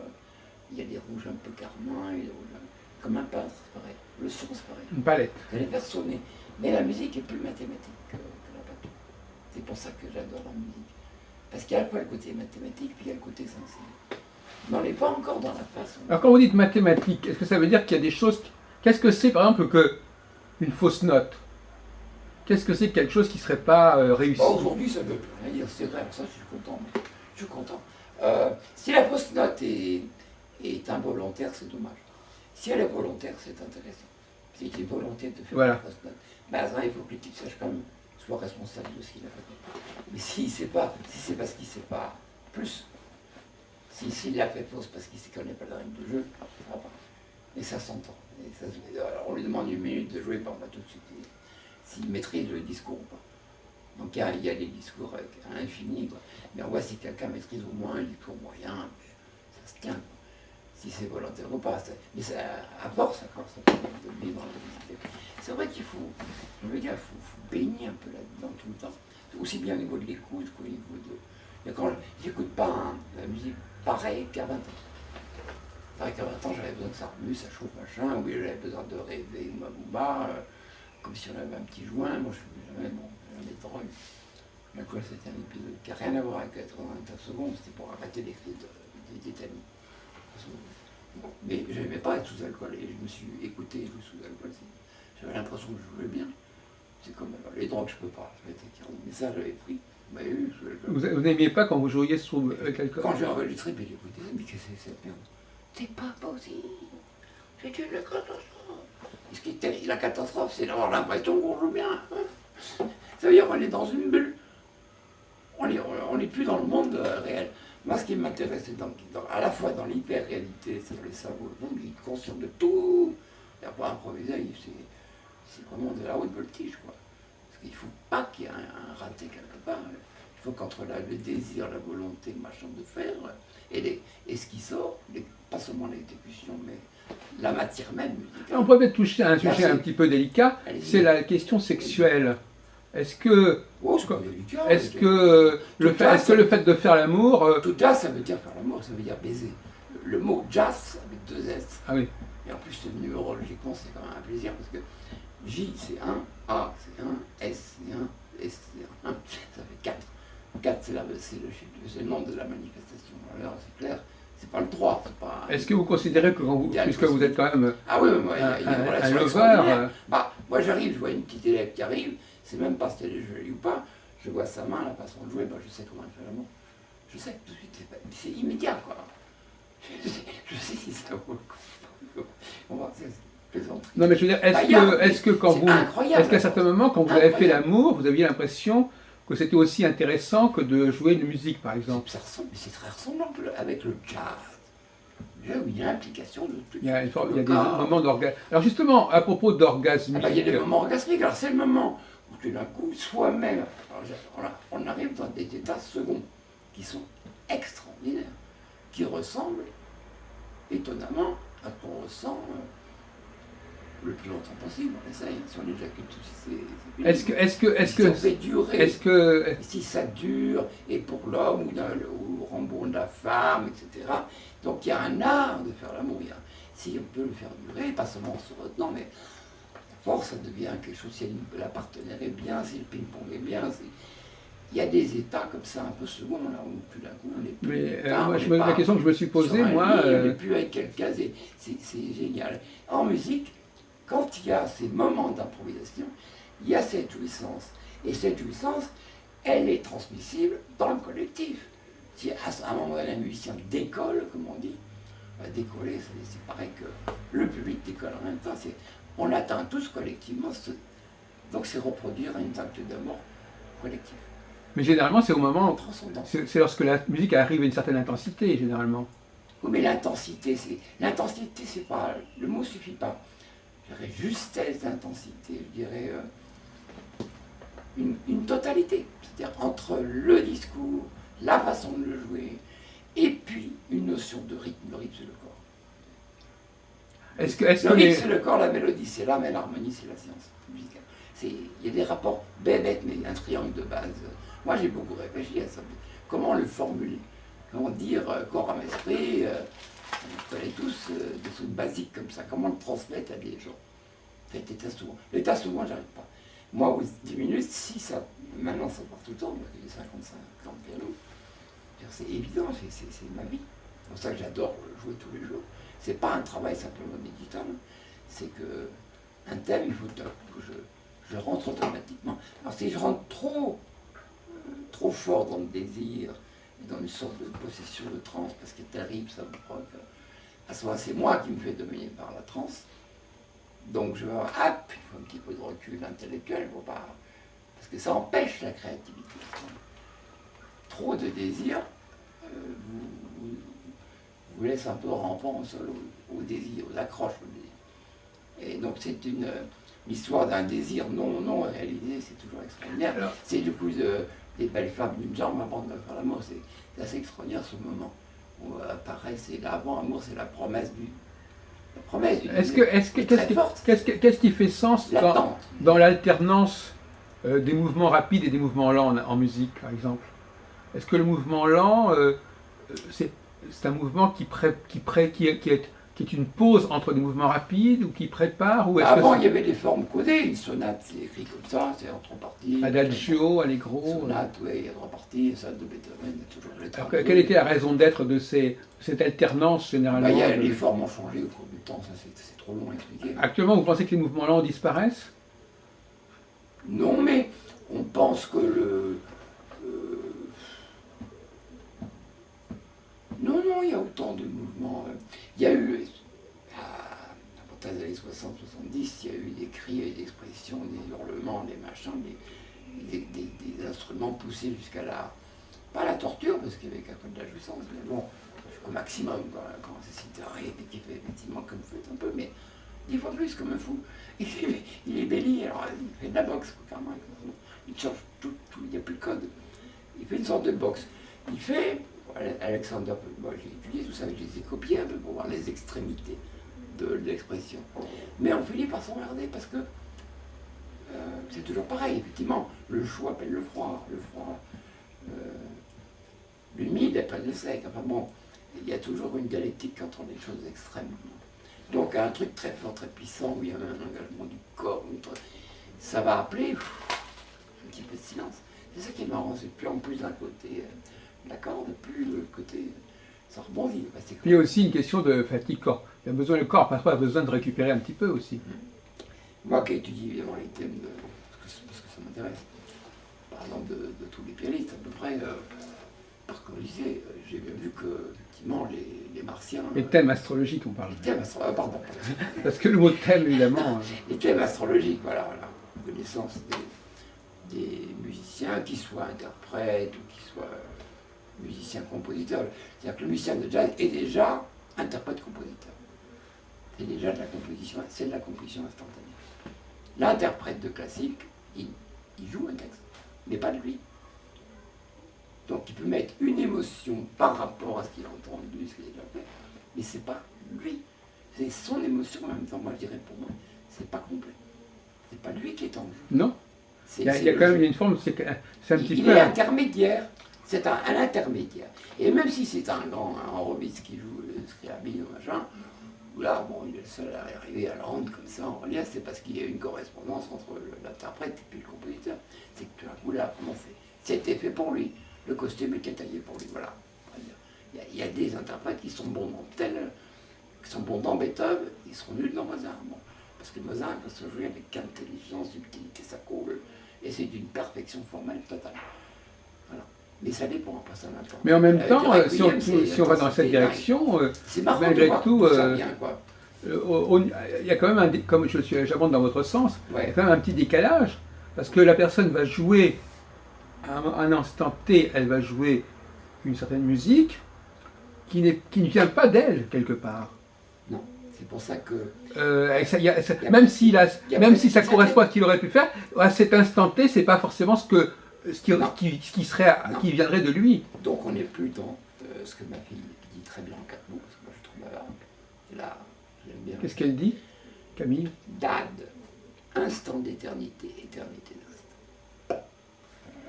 Il y a des rouges un peu carmins, et des rouges comme un peintre, c'est pareil. Le son, c'est pareil. Une palette. Elle est personnée. Mais la musique est plus mathématique que la peinture. C'est pour ça que j'adore la musique. Parce qu'il y a à la fois le côté mathématique, puis il y a le côté sensible. Mais on n'est pas encore dans la façon. Alors quand vous dites mathématique, est-ce que ça veut dire qu'il y a des choses... Qu'est-ce que c'est par exemple qu'une fausse note? Qu'est-ce que c'est quelque chose qui ne serait pas réussi? Aujourd'hui, ça ne veut plus rien dire, c'est vrai, ça je suis content. Je suis content. Si la fausse note est involontaire, c'est dommage. Si elle est volontaire, c'est intéressant. Si tu es volontaire de faire une fausse note, ben ça, il faut que l'équipe sache quand même soit responsable de ce qu'il a fait. Mais si c'est parce qu'il ne sait pas plus, s'il l'a fait fausse parce qu'il ne connaît pas la règle de jeu, ça va pas. Et ça s'entend. Alors on lui demande une minute de jouer, ben on va tout de suite s'il maîtrise le discours ou pas. Donc il y a des discours à l'infini, mais on voit si quelqu'un maîtrise au moins un discours moyen, ça se tient. Si c'est volontaire ou pas. Mais ça, à force, ça permet de vivre dans la musique. C'est vrai qu'il faut, je veux dire, faut baigner un peu là-dedans tout le temps. Aussi bien au niveau de l'écoute qu'au niveau de... Mais quand j'écoute pas la musique pareil qu'à 20 ans. Pareil qu'à 20 ans, j'avais besoin que ça remue, ça chauffe, machin, oui, j'avais besoin de rêver, ma comme si on avait un petit joint. Moi, je ne jamais, jamais drogue. Mais quoi, c'était un épisode qui n'a rien à voir avec 89 secondes, c'était pour arrêter les cris des tétanies. Mais je n'aimais pas être sous alcool et je me suis écouté jouer sous alcool. J'avais l'impression que je jouais bien. C'est comme les drogues, je ne peux pas. Mais ça, j'avais pris. Vous n'aimiez pas quand vous jouiez sous alcool? Quand j'ai enregistré, j'ai écouté, mais qu'est-ce que c'est cette merde? C'est pas possible. C'est une catastrophe. Ce qui est terrible, la catastrophe, c'est d'avoir l'impression qu'on joue bien. Ça veut dire qu'on est dans une bulle. On n'est plus dans le monde réel. Moi, ce qui m'intéresse, c'est à la fois dans l'hyper-réalité, c'est le cerveau, il est conscient de tout. Il n'y a pas improvisé, c'est vraiment de la haute voltige, quoi. Parce qu'il ne faut pas qu'il y ait un raté quelque part. Il faut qu'entre le désir, la volonté, machin de faire, et ce qui sort, pas seulement l'exécution, mais la matière même musicale. On peut peut-être toucher à un sujet un petit peu délicat, c'est la question sexuelle. Est-ce que, le fait de faire l'amour... Tout jazz, ça veut dire faire l'amour, ça veut dire baiser. Le mot jazz avec 2 S. Ah oui. Et en plus, numérologiquement, c'est quand même un plaisir, parce que J, c'est 1, A, c'est 1, S, c'est 1, S, c'est 1. Ça fait 4. 4, c'est le nom de la manifestation. Alors, c'est clair, c'est pas le 3. Est-ce que vous considérez que, puisque vous êtes quand même un lover... Moi, j'arrive, je vois une petite élève qui arrive, c'est même pas si elle est jolie ou pas, je vois sa main, la façon de jouer, je sais comment elle fait l'amour. Je sais tout de suite, c'est immédiat, quoi. Je sais si ça vaut le coup. Non, mais je veux dire, est-ce qu'à certains moments, quand vous avez fait l'amour, vous aviez l'impression que c'était aussi intéressant que de jouer de musique, par exemple? C'est très ressemblant avec le jazz. Là où il y a l'implication de tout. Il y a des moments d'orgasme. Alors justement, à propos d'orgasmique... il y a des moments orgasmiques. Alors c'est le moment où tout d'un coup, soi-même, on arrive dans des états seconds qui sont extraordinaires, qui ressemblent étonnamment à ce qu'on ressent le plus longtemps possible. On essaye, si on éjacule tout, si ça dure, et pour l'homme ou le rembourg de la femme, etc. Donc il y a un art de faire l'amour. Si on peut le faire durer, pas seulement en se retenant, mais à force, ça devient quelque chose. Si la partenaire est bien, si le ping-pong est bien, il y a des états comme ça, un peu seconds, là, où tout d'un coup, on n'est plus... la question que je me suis posée, moi... On n'est plus avec quelqu'un, c'est génial. En musique, quand il y a ces moments d'improvisation, il y a cette jouissance. Et cette jouissance, elle est transmissible dans le collectif. Si à un moment donné, un musicien décolle, comme on dit, décoller, c'est pareil que le public décolle en même temps. On atteint tous collectivement, donc c'est reproduire une acte d'amour collectif. Mais généralement, c'est au moment, Transcendant. c'est lorsque la musique arrive à une certaine intensité, généralement. Oui, mais l'intensité, c'est pas, le mot suffit pas. Je dirais justesse d'intensité, je dirais une totalité. C'est-à-dire entre le discours, la façon de le jouer, et puis une notion de rythme. Le rythme, c'est le corps. Le rythme, c'est le corps, la mélodie, c'est l'âme, et l'harmonie, c'est la science musicale. Il y a des rapports bêtes, mais un triangle de base. Moi, j'ai beaucoup réfléchi à ça. Comment le formuler? Comment dire corps, âme, esprit? On connaît tous des trucs basiques comme ça. Comment le transmettre à des gens? Faites état souvent. L'état souvent, j'arrive pas. Moi, aux 10 minutes, si ça. Maintenant, ça part tout le temps, parce qu'il y a 55 ans de piano. C'est évident, c'est ma vie. C'est pour ça que j'adore jouer tous les jours. C'est pas un travail simplement digital. C'est que un thème, il faut que je rentre automatiquement. Alors si je rentre trop fort dans le désir, dans une sorte de possession de transe, parce que c'est terrible, ça me provoque. À ce moment, c'est moi qui me fais dominer par la transe. Donc je vais avoir, il faut un petit peu de recul intellectuel, faut pas, parce que ça empêche la créativité. Trop de désir vous laisse un peu rampant au sol, au désir, aux accroches au désir. Et donc c'est l'histoire d'un désir non réalisé, c'est toujours extraordinaire. C'est du coup des belles femmes d'une jambe avant de faire l'amour, c'est assez extraordinaire ce moment où apparaît, c'est l'avant-amour, c'est la promesse du. La promesse du qu'est-ce qui fait sens dans l'alternance des mouvements rapides et des mouvements lents en musique, par exemple? Est-ce que le mouvement lent, c'est un mouvement qui est une pause entre des mouvements rapides ou qui prépare ou avant, il y avait des formes codées. Une sonate, c'est écrit comme ça, c'est en trois parties. Adagio, allegro. Sonate, oui, il y a trois parties. Ça, de Beethoven, il y a toujours les trois. Quelle était la raison d'être de cette alternance généralement? Les formes ont changé au cours du temps, ça c'est trop long à expliquer. Actuellement, vous pensez que les mouvements lents disparaissent? Non, mais on pense que Non, il y a autant de mouvements. Il y a eu, à partir des années 60-70, il y a eu des cris, des expressions, des hurlements, des machins, des instruments poussés jusqu'à pas la torture, parce qu'il n'y avait qu'à cause de la jouissance, mais bon, au maximum, quand c'est arrivé, et qui fait effectivement comme vous faites un peu, mais 10 fois plus comme un fou. Il est béli, alors il fait de la boxe, carrément. Il change tout, il n'y a plus de code. Il fait une sorte de boxe. Il fait. Alexander, moi j'ai étudié tout ça, je les ai copiés un peu pour voir les extrémités de l'expression. Mais on finit par s'emmerder parce que c'est toujours pareil, effectivement. Le chaud appelle le froid, l'humide appelle le sec. Enfin bon, il y a toujours une dialectique entre les choses extrêmes. Donc un truc très fort, très puissant, où il y a un engagement du corps, ça va appeler un petit peu de silence. C'est ça qui est marrant, c'est de plus en plus d'un côté. D'accord, plus le côté, ça rebondit. Il y a aussi une question de fatigue corps. Le corps parfois a besoin de récupérer un petit peu aussi. Moi qui étudie évidemment les thèmes, parce que ça m'intéresse, par exemple de tous les pianistes à peu près, parce qu'au lycée, j'ai bien vu que effectivement les martiens... Les thèmes astrologiques, on parle. Les thèmes astrologiques, pardon. Parce que le mot thème, évidemment... Les thèmes astrologiques, voilà, connaissance des musiciens, qu'ils soient interprètes ou qu'ils soient... musicien-compositeur. C'est-à-dire que le musicien de jazz est déjà interprète-compositeur. C'est déjà de la composition, c'est de la composition instantanée. L'interprète de classique, il joue un texte, mais pas de lui. Donc il peut mettre une émotion par rapport à ce qu'il a entendu, ce qu'il a déjà fait, mais c'est pas lui. C'est son émotion en même temps. Moi je dirais pour moi, c'est pas complet. C'est pas lui qui est en jeu. Non. Il y a quand même une forme, c'est un petit peu... Il est intermédiaire. C'est un intermédiaire. Et même si c'est un grand, un Horowitz qui joue le Scriabin ou machin, où là, bon, il est le seul à arriver à le rendre comme ça en relief, c'est parce qu'il y a une correspondance entre l'interprète et puis le compositeur. C'est que tout d'un coup, là, comment c'était fait pour lui. Le costume était taillé pour lui, voilà. Il y a des interprètes qui sont bons dans qui sont bons dans Beethoven, ils seront nuls dans Mozart. Bon, parce que Mozart peut se jouer avec intelligence, subtilité, ça coule, et c'est d'une perfection formelle totale. Voilà. Mais ça dépend, après ça l'entend. Mais en même Avec temps, le requiem, si on va dans cette direction, c'est marrant malgré de voir tout, d'où ça vient, quoi. il y a quand même, comme j'abonde dans votre sens, il y Ouais. a quand même un petit décalage, parce que la personne va jouer, à un instant T, elle va jouer une certaine musique qui ne vient pas d'elle, quelque part. Non, c'est pour ça que Même si ça peut-être- correspond à ce qu'il aurait pu faire, à cet instant T, c'est pas forcément Non. qui viendrait de lui. donc on n'est plus dans ce que ma fille dit très bien en 4 mots, parce que moi je trouve là, j'aime bien. Qu'est-ce qu'elle dit, Camille? Dad, instant d'éternité, éternité d'instant.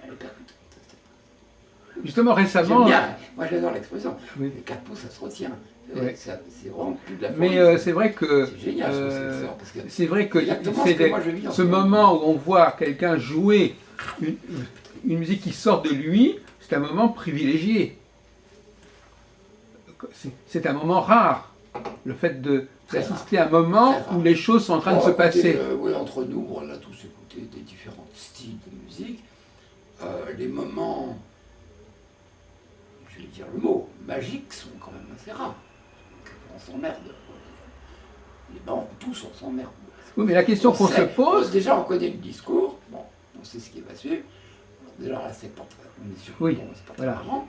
Elle est percutante. Justement, J'aime récemment. bien, moi j'adore l'expression. Oui. Les 4 mots, ça se retient. Ouais. C'est vraiment plus de la Mais folie. c'est vrai que C'est génial, je trouve, cette histoire, parce que c'est vrai que exactement c'est ce que moi je vis en ce ce moment. moment où on voit quelqu'un jouer une musique qui sort de lui, c'est un moment privilégié. C'est un moment rare. Le fait Très d'assister à un moment Très rare. où les choses sont en train de se Écoutez, passer. oui, entre nous, on a tous écouté des différents styles de musique. Les moments, je vais dire le mot, magiques sont quand même assez rares. On s'emmerde. Tous on s'emmerde. Oui, mais la question qu'on se sait- pose, déjà, on connaît le discours, bon, on sait ce qui va suivre. Alors, déjà, là, c'est pas très, on est sûr que Oui, bon, c'est pas très voilà. marrant.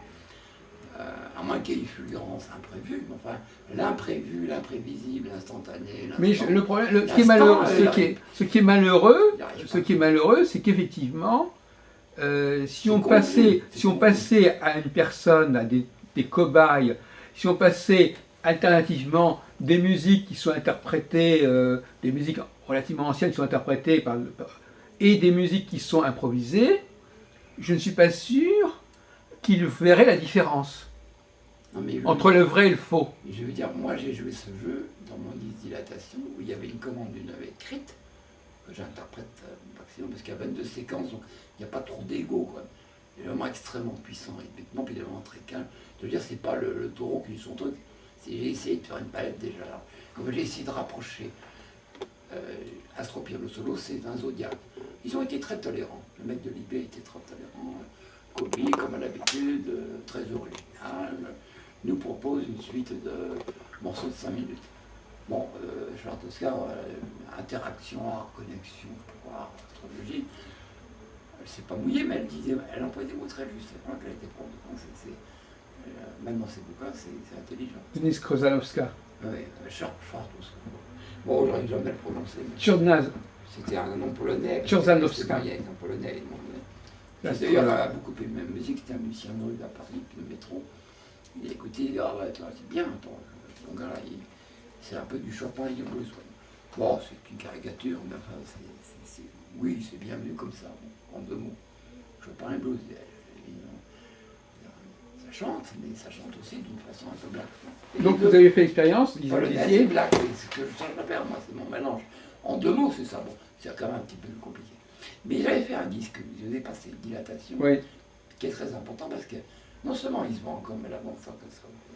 À moins qu'il y ait une fulgurance imprévue, mais enfin, l'imprévu, l'imprévisible, l'instantané, mais l'instant. le problème, ce qui est L'instant, malheureux, il ce qui est malheureux, c'est qu'effectivement, si on passait à une personne, à des cobayes, si on passait alternativement des musiques qui sont interprétées, des musiques relativement anciennes qui sont interprétées et des musiques qui sont improvisées, je ne suis pas sûr qu'il verrait la différence Non, mais entre le vrai et le faux. je veux dire, moi j'ai joué ce jeu dans mon disque dilatation où il y avait une commande d'une œuvre écrite que j'interprète au maximum parce qu'il y a 22 séquences, donc il n'y a pas trop d'ego. Il est vraiment extrêmement puissant rythmiquement, puis il est vraiment très calme. Je veux dire, c'est pas le taureau qui joue son truc. J'ai essayé de faire une palette déjà là. Comme j'ai essayé de rapprocher Astro Piano Solo, c'est un Zodiac. Ils ont été très tolérants. Le mec de Libé était très tolérant. Kobe, comme à l'habitude, très original, nous propose une suite de morceaux de 5 minutes. Bon, Charles Tosca, interaction, art, connexion, art, astrologie, elle s'est pas mouillée, mais elle emploie des mots très justes. C'est vrai qu'elle était prof de français. Même dans ses bouquins, c'est intelligent. Denis Krozanowska. Oui, Charles Tosca. Bon, j'aurais jamais le prononcer. Tchurnaz. C'était un nom polonais. Tchurzanowska. C'était un polonais. Là, D'ailleurs, c'est- elle a beaucoup aimé la musique, c'était un musicien de rue à Paris, puis le métro. Il a écouté, il dit, ah ouais, c'est bien, attends, ton gars là, c'est un peu du Chopin, il blues. Bon, c'est une caricature, mais enfin, oui, c'est bien vu comme ça, bon, en 2 mots. Chopin et blues, ça chante, mais ça chante aussi d'une façon un peu black. Et Donc les vous avez fait l'expérience, vous polonais, c'est disiez. black, oui, c'est ce que je cherche à faire, moi, c'est mon mélange. En 2 mots, c'est ça, bon, c'est quand même un petit peu plus compliqué. Mais j'avais fait un disque, je vous ai passé Dilatation, Oui. qui est très important parce que non seulement il se vend comme la banque, ça,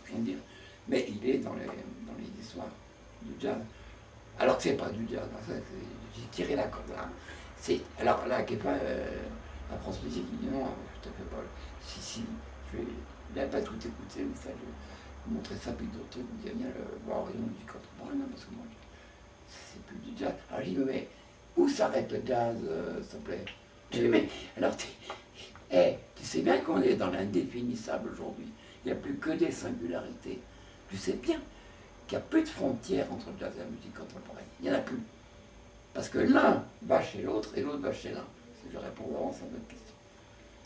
rien dire, mais il est dans les histoires du jazz. Alors que c'est pas du jazz, j'ai tiré la corde là. Alors là, qui est pas la France Musique, il dit non, je te fais pas. Si, il n'a pas tout écouté, mais ça, je vais montrer ça, puis d'autres trucs, il dit, viens le voir Orion du contemporain, parce que moi, c'est plus du jazz. Alors j'ai dit, mais où s'arrête le jazz, s'il te plaît? Je dis, mais alors, tu sais bien qu'on est dans l'indéfinissable aujourd'hui. Il n'y a plus que des singularités. Tu sais bien qu'il n'y a plus de frontières entre le jazz et la musique contemporaine. Il n'y en a plus. Parce que l'un va chez l'autre et l'autre va chez l'un. Si je réponds vraiment à votre question.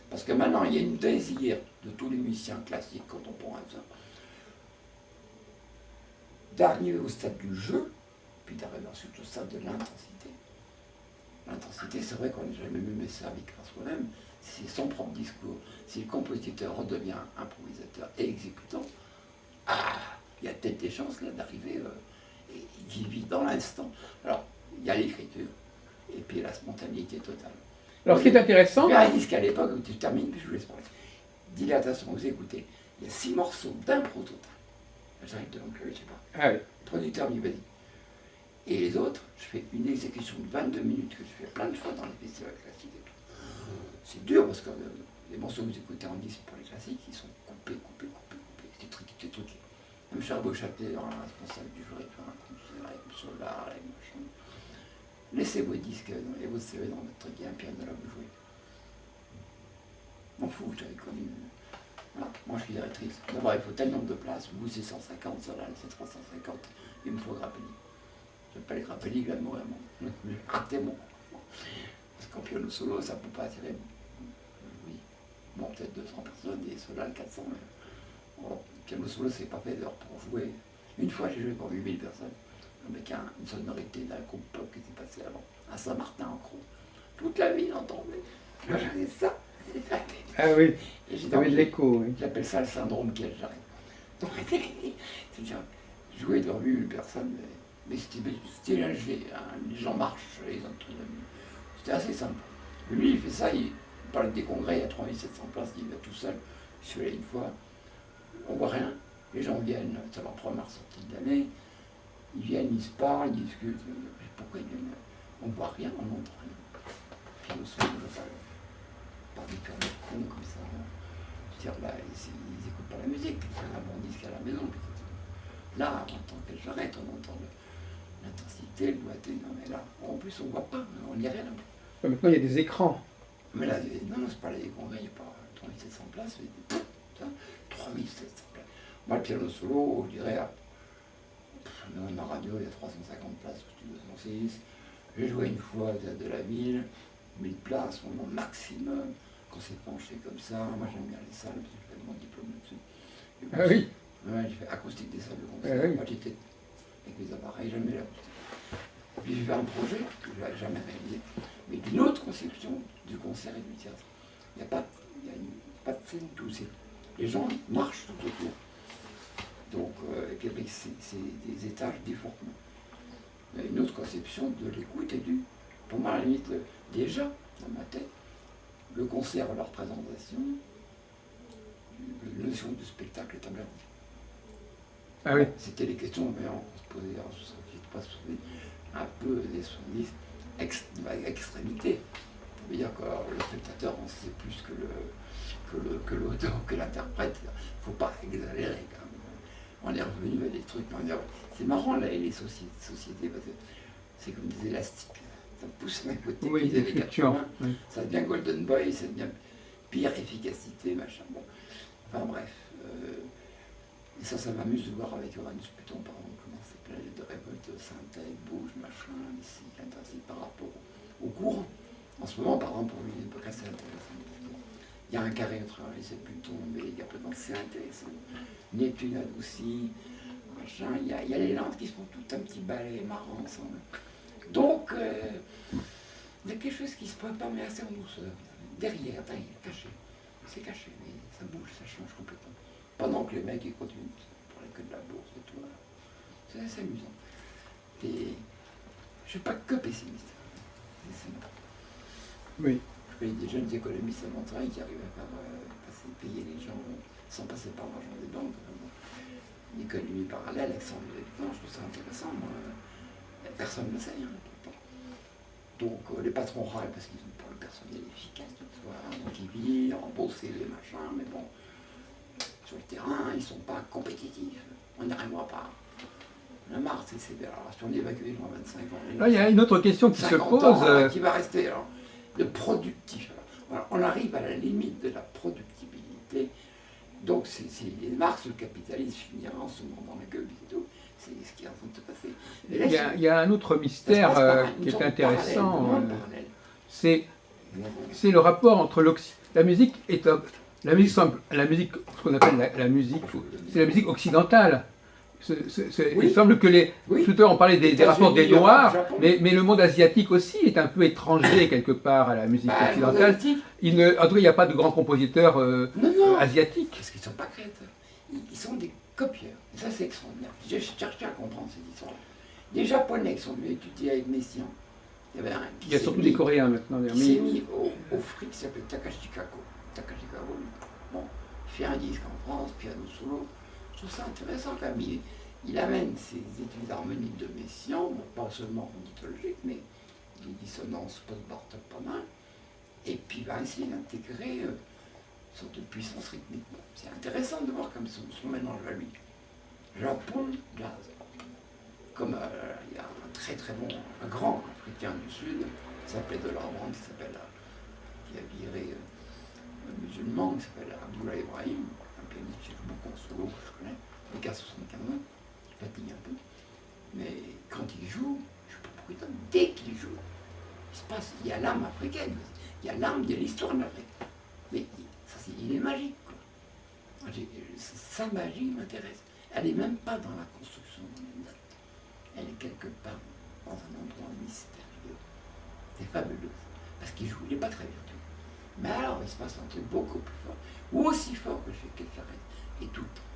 Parce que maintenant, il y a une désir de tous les musiciens classiques contemporains d'arriver au stade du jeu, puis d'arriver ensuite au stade de l'intensité. L'intensité, c'est vrai qu'on n'a jamais mieux servi par soi-même. C'est son propre discours. Si le compositeur redevient improvisateur et exécutant, il y a peut-être des chances là d'arriver et il vit dans l'instant. Alors, il y a l'écriture et puis la spontanéité totale. Alors ce qui est intéressant, Il y a un disque à l'époque où tu termines, puis je vous laisse parler. Dilatation, vous écoutez, il y a 6 morceaux d'impro total. J'arrive de l'enclure, je sais pas. ah oui. Le producteur me dit, vas-y. Et les autres, je fais une exécution de 22 minutes que je fais plein de fois dans les festivals classiques et tout. C'est dur parce que les morceaux que vous écoutez en disque pour les classiques, ils sont coupés. C'est truqué. Même Charles Beauchâtelet, le responsable du jury, faire un concert avec Solar, avec machin. Laissez vos disques et vos CV dans votre truc, il y a un piano là, vous jouez. M'en fous, j'avais connu. Voilà, moi je suis directrice. D'abord, il faut tel nombre de places. Vous, c'est 150, Solar, c'est 350. Il me faut Grappelli. Je n'aime pas les Grappelli, il va mourir. J'ai raté mon. Parce qu'en piano solo, ça ne peut pas attirer. Oui. Bon, peut-être 200 personnes et Solar 400. Mais... Bon, piano solo, c'est pas fait d'heure pour jouer. Une fois, j'ai joué pour 8000 personnes. Avec une sonorité d'un groupe pop qui était passé avant, à Saint-Martin en Croix. Toute la ville entendait. Je faisais ça. Ah oui, il y avait de l'écho. Oui. J'appelle ça le syndrome Kiel Jarret. Donc, c'est-à-dire, jouer devant 8000 personnes, mais c'était léger. Hein. Les gens marchent, ils ont tout. C'était assez simple. Lui, il fait ça, il parle des congrès, il y a 3700 places, il va tout seul. Je suis allé une fois, on voit rien. Les gens viennent, c'est leur première sortie de l'année. Ils viennent, ils se parlent, ils discutent. Pourquoi ils viennent? On ne voit rien, on n'entend rien. Puis le soir, je pas de faire des cons comme ça. C'est-à-dire là, ils n'écoutent pas la musique, ils font un bon disque à la maison. Là, on entend que j'arrête, on entend l'intensité, le doigté. Non, mais là, en plus, on ne voit pas, on n'y a rien. Maintenant, il y a des écrans. Mais là, non, c'est pas les congrès, il n'y a pas 3700 places, mais 3700 places. Moi, le piano solo, je dirais. Dans ma radio, il y a 350 places au studio 106. J'ai joué une fois au Théâtre de la Ville, 1000 places, au maximum. Quand c'est penché comme ça, moi j'aime bien les salles, parce que j'ai fait mon diplôme là-dessus. Ah oui. Ouais, j'ai fait acoustique des salles de concert. Ah oui. Moi j'étais avec mes appareils, jamais l'acoustique. Puis j'ai fait un projet que je n'avais jamais réalisé, mais d'une autre conception du concert et du théâtre. Il n'y a pas de scène, tout. Les gens marchent tout autour. Donc, avec c'est des étages déformés. Il y a une autre conception de l'écoute et du. Pour moi, à la limite, déjà, dans ma tête, le concert, la représentation, la notion de spectacle est aberrante. Ah oui. C'était les questions, mais on se posait en 68, pas un peu des 70, extrémité. Ça veut dire que le spectateur en sait plus que l'auteur, que l'interprète. Il ne faut pas exagérer quand même. On est revenu à des trucs, c'est marrant là, les sociétés, parce que c'est comme des élastiques, ça pousse d'un côté, oui, puis les 80, oui. Ça devient Golden Boy, ça devient pire efficacité, machin, bon. Enfin bref, et ça m'amuse de voir avec Uranus Pluton, par exemple, comment ces planètes de révolte synthèque, bouge, machin, ici, par rapport au courant. En ce moment, par exemple, pour lui, il n'est pas assez intéressant. Il y a un carré entre Uranus et Pluton, mais il y a peut-être c'est intéressant. Neptune adouci, machin, il y a les landes qui se font tout un petit balai marrant ensemble. Donc, il y a quelque chose qui se prépare, mais assez en douceur. Derrière, caché. C'est caché, mais ça bouge, ça change complètement. Pendant que les mecs ils continuent pour parler que de la bourse et tout. C'est assez amusant. Et je ne suis pas que pessimiste. Oui. Je connais des jeunes économistes à Montreuil qui arrivent à faire payer les gens sans passer par l'argent des banques. Une économie parallèle avec 100 000 habitants, je trouve ça intéressant. Moi. Personne ne le sait. Hein, donc les patrons râlent parce qu'ils ont pas le personnel efficace, tout ça, donc ils virent, embaucher les machins, mais bon, sur le terrain, ils ne sont pas compétitifs. On n'y arrivera pas. La marque, c'est sévère. Alors si on évacue les gens à 25 ans, là, il y a une autre question qui se pose. Ans, qui va rester alors, le productif. Alors, on arrive à la limite de la productibilité. Donc, les marques, le capitalisme finira en se mordant la gueule et tout. C'est ce qui est en train de se passer. Il y a un autre mystère qui est intéressant. C'est le rapport entre la musique et la musique, ce qu'on appelle la musique, c'est la musique occidentale. Il semble que tout à l'heure on parlait des rapports des Noirs, mais le monde asiatique aussi est un peu étranger quelque part à la musique occidentale. En tout cas, il n'y a pas de grands compositeurs asiatiques. Parce qu'ils ne sont pas créateurs. Ils sont des copieurs. Et ça, c'est extraordinaire. J'ai cherché à comprendre cette histoire. Des Japonais qui sont venus étudier avec Messiaen. Il y a surtout des Coréens maintenant. Il s'est mis au fric qui s'appelle Takashi Kako. Bon, il fait un disque en France, piano solo. Je trouve ça intéressant quand même. Il amène ses études harmoniques de Messiaen, pas seulement mythologiques, mais des dissonances post-Bartok pas mal. Et puis il va essayer d'intégrer sorte de puissance rythmique. C'est intéressant de voir comme son mélange à lui. Japon, jazz. Comme il y a un très très bon, un grand africain du Sud, qui s'appelait Delorme, qui a viré un musulman, qui s'appelle Abdullah Ibrahim, un pianiste qui joue beaucoup en solo, que je connais, avec à 75 ans, qui fatigue un peu. Mais quand il joue, je ne sais pas pourquoi il donne, dès qu'il joue, il y a l'âme africaine, il y a l'âme de l'histoire de l'Afrique. Mais ça, il est magique, quoi. Sa magie m'intéresse. Elle n'est même pas dans la construction de la note. Elle est quelque part dans un endroit mystérieux. C'est fabuleux. Parce qu'il joue, il n'est pas très virtueux. Mais alors, il se passe un truc beaucoup plus fort, ou aussi fort que chez Ketcharet, et tout le temps.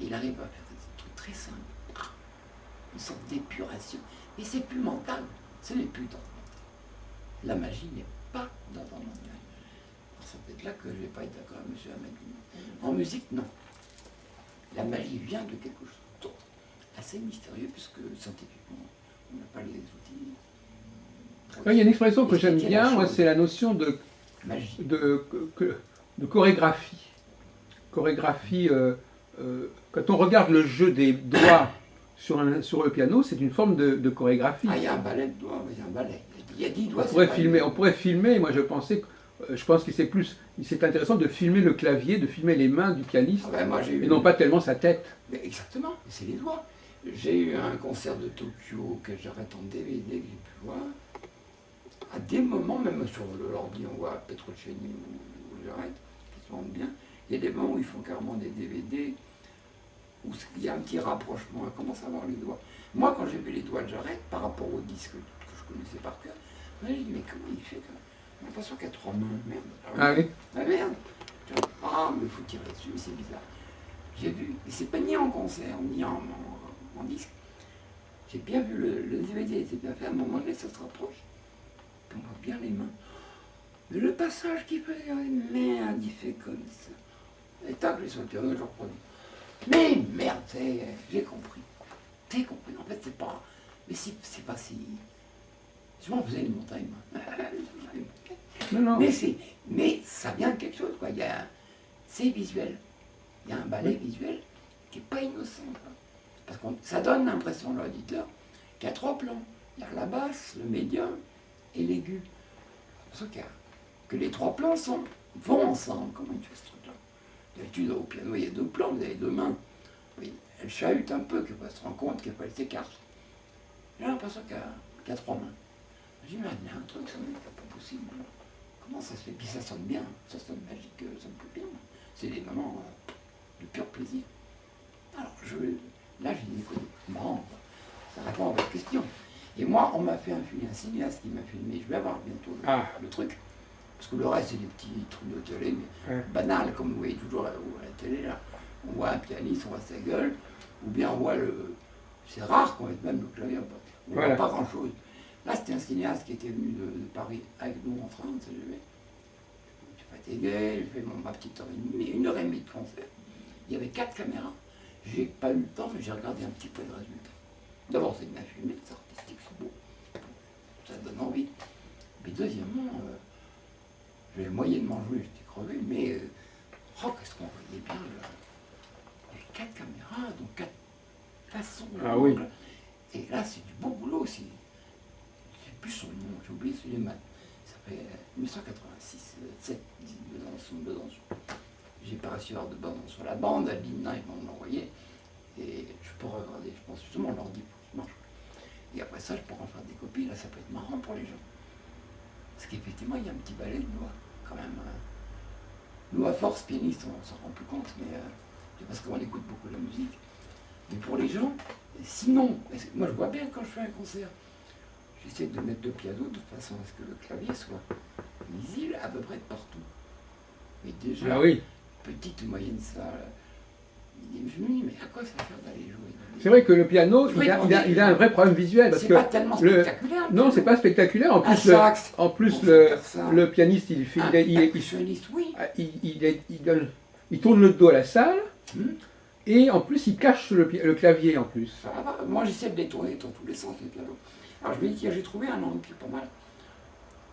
Et il arrive à faire des trucs très simples. Une sorte d'épuration. Et c'est plus mental, ce n'est plus dans le mental. La magie n'est pas dans le mental. Alors c'est peut-être là que je ne vais pas être d'accord avec M. Ahmed. En musique, non. La magie vient de quelque chose d'autre, assez mystérieux, puisque scientifiquement, on n'a pas les outils. Il y a une expression que j'aime bien, moi, c'est la notion de chorégraphie. Chorégraphie, quand on regarde le jeu des doigts sur le piano, c'est une forme de chorégraphie. Ah, il y a un ballet de doigts, il y a un ballet. Il y a 10 doigts. On pourrait filmer, moi je pense que c'est intéressant de filmer le clavier, de filmer les mains du pianiste, et non pas tellement sa tête. Mais exactement, c'est les doigts. J'ai eu un concert de Tokyo que j'arrête en DVD que j'ai pu voir. À des moments, même sur l'ordi, on voit Petrucciani ou Jarrett, qui se vendent bien. Il y a des moments où ils font carrément des DVD, où il y a un petit rapprochement, on commence à voir les doigts. Moi, quand j'ai vu les doigts de Jarrett, par rapport au disque que je connaissais par cœur, j'ai dit, mais comment il fait quand même? J'ai l'impression qu'il y a 3 mains, merde. Ah oui. Ah merde. Ah, mais il faut tirer dessus, mais c'est bizarre. J'ai vu, et c'est pas ni en concert, ni en disque. J'ai bien vu le DVD, c'est bien fait, à un moment donné, ça se rapproche. On voit bien les mains. Mais le passage qui fait, merde, il fait comme ça. Et tac, je suis sur le piano, je reproduis. Mais merde, j'ai compris. T'as compris, en fait, c'est pas. Mais c'est pas si. Je m'en faisais une montagne, moi. Non. Mais ça vient de quelque chose, quoi. C'est visuel. Il y a un ballet visuel qui n'est pas innocent, quoi. Parce que ça donne l'impression à l'auditeur qu'il y a 3 plans. Il y a la basse, le médium et l'aigu. C'est pour ça que les 3 plans vont ensemble. Comment il fait ce truc-là? D'habitude, au piano, il y a 2 plans, vous avez 2 mains. Oui, elle chahute un peu, qu'elle se rend compte qu'elle s'écarte. J'ai l'impression qu'il y a 3 mains. Je dis, mais il y a un truc, ça n'est pas possible. Comment ça se fait? Puis ça sonne bien, ça sonne magique, ça me plaît bien. C'est des moments de pur plaisir. Alors, là, j'ai dit, écoute, marrant, ça répond à votre question. Et moi, on m'a fait un cinéaste qui m'a filmé, je vais avoir bientôt le truc. Parce que le reste, c'est des petits trucs de télé, mais banals, comme vous voyez toujours à la télé, là. On voit un pianiste, on voit sa gueule, ou bien on voit c'est rare qu'on mette même le clavier, on ne voit pas grand-chose. Là, c'était un cinéaste qui était venu de Paris avec nous en train, je suis fatigué, j'ai fait ma petite heure et demie, mais 1h30 de concert. Il y avait 4 caméras. J'ai pas eu le temps, mais j'ai regardé un petit peu le résultat. D'abord, c'est bien filmé, c'est artistique, c'est beau. Ça donne envie. Mais deuxièmement, j'avais moyennement joué, j'étais crevé, mais qu'est-ce qu'on voyait bien. Il y avait 4 caméras, donc 4 façons de Ah oui. Et là, c'est du beau boulot aussi. J'ai plus son nom, j'ai oublié celui de maths. Ça fait 1986, 7, 2 ans. J'ai pas réussi à avoir de bande sur la bande, à l'INA, ils m'ont envoyé. Et je pourrais regarder, je pense justement l'ordi pour que ça marche. Et après ça, je pourrais en faire des copies, là ça peut être marrant pour les gens. Parce qu'effectivement, il y a un petit balai de doigts, quand même. Nous, à force, pianistes, on s'en rend plus compte, mais c'est parce qu'on écoute beaucoup la musique. Mais pour les gens, sinon, moi je vois bien quand je fais un concert, j'essaie de mettre le piano de façon à ce que le clavier soit lisible à peu près de partout. Mais déjà, petite ou moyenne salle, je me dis, mais à quoi ça sert d'aller jouer? C'est vrai que le piano, il a un vrai problème visuel. C'est pas tellement spectaculaire. Non, c'est pas spectaculaire. En plus, le pianiste, il tourne le dos à la salle, et en plus, il cache le clavier en plus. Moi, j'essaie de les tourner dans tous les sens, les pianos. Alors, je me dis, tiens, j'ai trouvé un angle qui est pas mal.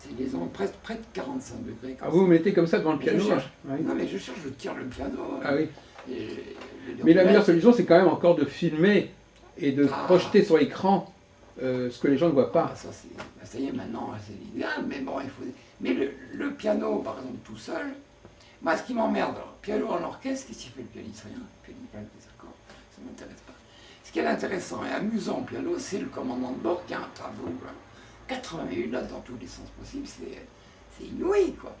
C'est les ondes presque près de 45 degrés. Ah, vous vous mettez comme ça devant le Mais piano? Oui. Non, mais je cherche, je tire le piano. Ah oui. Et Mais la meilleure solution, c'est quand même encore de filmer et de projeter sur l'écran ce que les gens ne voient pas. Ça y est, maintenant, c'est l'idéal, mais bon, il faut... Mais le piano, par exemple, tout seul, moi, ce qui m'emmerde, piano en orchestre, qu'est-ce qu'il fait le pianiste? Rien. Il fait des accords, ça ne m'intéresse pas. Ce qui est intéressant et amusant au piano, c'est le commandant de bord qui a un tableau, 88 notes dans tous les sens possibles, c'est inouï, quoi.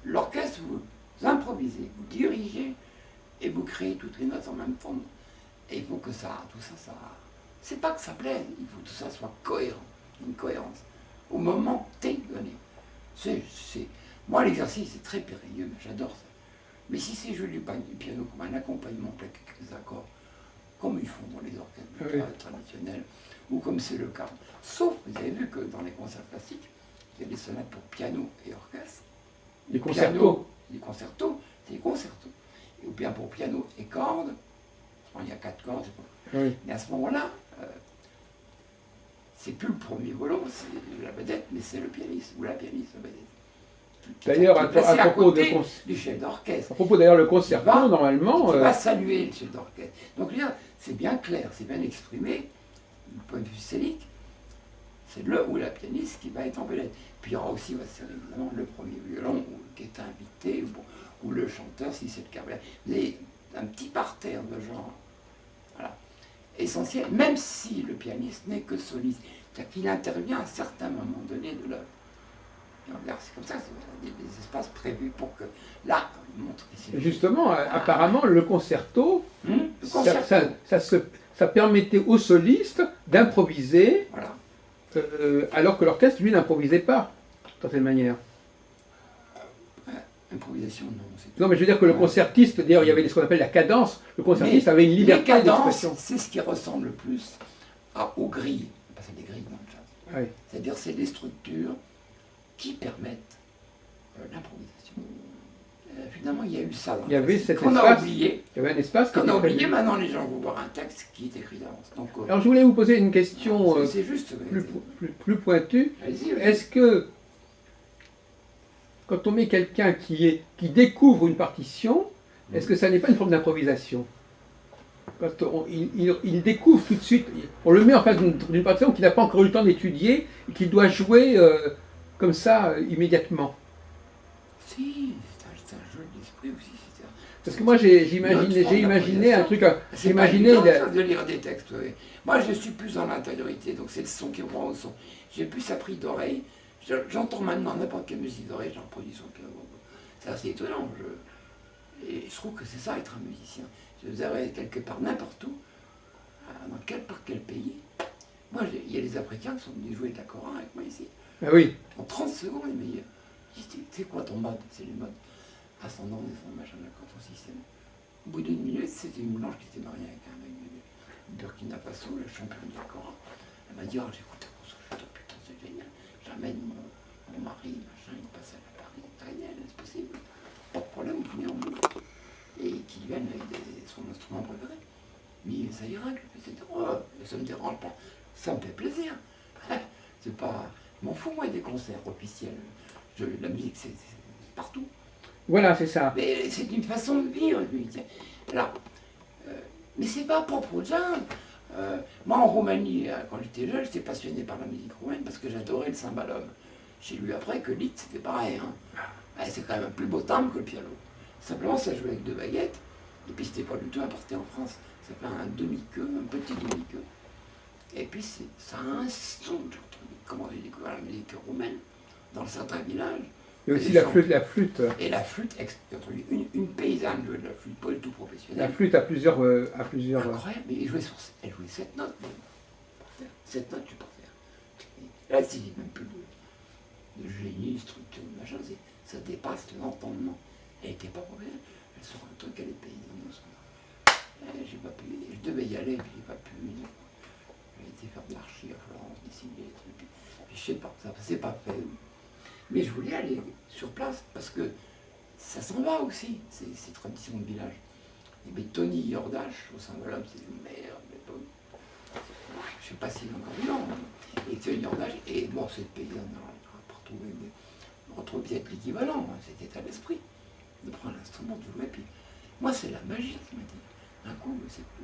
L'orchestre, vous improvisez, vous dirigez, et vous créez toutes les notes en même temps. Et il faut que tout ça, c'est pas que ça plaise, il faut que tout ça soit cohérent, une cohérence, au moment T donné. Moi, l'exercice est très périlleux, j'adore ça. Mais si c'est jouer du piano comme un accompagnement avec des accords, comme ils font dans les orchestres traditionnels, ou comme c'est le cas. Sauf, vous avez vu que dans les concerts classiques, il y a des sonates pour piano et orchestre. Les concertos. Les concertos, c'est les concertos. Ou bien pour piano et cordes, il y a 4 cordes, oui. Mais à ce moment-là, c'est plus le premier violon, c'est la vedette, mais c'est le pianiste, ou la pianiste, la vedette. D'ailleurs, à propos du chef d'orchestre. À propos d'ailleurs le concerto, normalement. Tu vas saluer le chef d'orchestre. Donc là, c'est bien clair, c'est bien exprimé, du point de vue scénique, c'est le ou la pianiste qui va être en vedette. Puis il y aura aussi, évidemment, le premier violon qui est invité, ou le chanteur, si c'est le cas. Vous avez un petit parterre de genre, voilà, essentiel, même si le pianiste n'est que soliste, c'est-à-dire qu'il intervient à certains moments donnés de l'œuvre. C'est comme ça, c'est des espaces prévus pour que, là, il montre que c'est... Justement, apparemment, le concerto, ça permettait aux solistes d'improviser, voilà. Alors que l'orchestre, lui, n'improvisait pas, d'une certaine manière. Improvisation, non. Non, mais je veux dire que le concertiste, d'ailleurs, il y avait ce qu'on appelle la cadence, le concertiste avait une liberté d'expression. C'est ce qui ressemble le plus aux grilles, on appelle ça des grilles dans le jazz. Oui. C'est-à-dire, c'est des structures qui permettent l'improvisation. Finalement, il y a eu ça. Il y avait cet espace. A oublié. Il y avait un espace qu'on a oublié. Maintenant, les gens vont voir un texte qui est écrit d'avance. Alors, je voulais vous poser une question juste, plus pointue. Est-ce que, quand on met quelqu'un qui découvre une partition, est-ce que ça n'est pas une forme d'improvisation? Quand il découvre tout de suite, on le met en face d'une partition qu'il n'a pas encore eu le temps d'étudier et qu'il doit jouer comme ça immédiatement. Si, c'est un jeu d'esprit aussi. Parce que moi j'ai imaginé un truc. J'imaginais de lire des textes. Oui. Moi je suis plus dans l'intériorité, donc c'est le son qui rend au son. J'ai plus appris d'oreille. J'entends maintenant n'importe quelle musique d'oreille, j'en produis sur le piano. C'est assez étonnant. Et je trouve que c'est ça être un musicien. Vous avez quelque part n'importe où, dans par quel pays. Moi, il y a les Africains qui sont venus jouer de la Cora avec moi ici. Ah oui. En 30 secondes, les meilleurs. C'est quoi ton mode? C'est les modes ascendant, descendant, machin, d'accord, ton système. Au bout d'une minute, c'était une blanche qui s'était mariée avec un mec de Burkina Faso, le champion de la Cora. Elle m'a dit, oh, j'écoute ta conso, putain, c'est génial. J'amène mon mari, machin, il passe à la Paris, italienne, c'est possible. Pas de problème, vous venez en bout. Et qui viennent avec son instrument préféré. Mais ça ira, ça me dérange pas. Ça me fait plaisir. C'est pas... Je m'en fous, moi, des concerts officiels. La musique, c'est partout. Voilà, c'est ça. Mais c'est une façon de vivre. Alors, mais c'est pas propre au jazz. Moi, en Roumanie, quand j'étais jeune, j'étais passionné par la musique roumaine parce que j'adorais le cymbalum. J'ai lu après que Liszt, c'était pareil. Hein. C'est quand même un plus beau timbre que le piano. Simplement, ça jouait avec 2 baguettes. Et puis, c'était pas du tout importé en France. Ça fait un demi-queue, un petit demi-queue. Et puis, ça a un son. Comment j'ai découvert la musique roumaine dans certains villages. Et aussi la flûte. Et la flûte, une paysanne jouait de la flûte, pas du tout professionnelle. La flûte à plusieurs... Incroyable, mais elle jouait 7 notes. 7 notes, tu peux faire. Là, c'est même plus de génie, structure, machin, ça dépasse l'entendement. Elle n'était pas professionnelle. Elle sort un truc, elle est paysanne. J'ai pas pu, je devais y aller, puis j'ai pas pu. J'ai été faire de l'archi à Florence, dessiner des trucs. Puis je sais pas, ça s'est pas fait. Mais je voulais aller sur place parce que ça s'en va aussi, ces traditions de village. Et mais Tony Yordache, au Saint-Valhomme, c'est une merde. Je ne sais pas s'il est encore vivant. Et Tony Yordache, et bon, c'est paysan dans retrouver peut-être l'équivalent, hein, cet état d'esprit, de prendre l'instrument, de jouer. Puis, moi, c'est la magie qui m'a dit. D'un coup,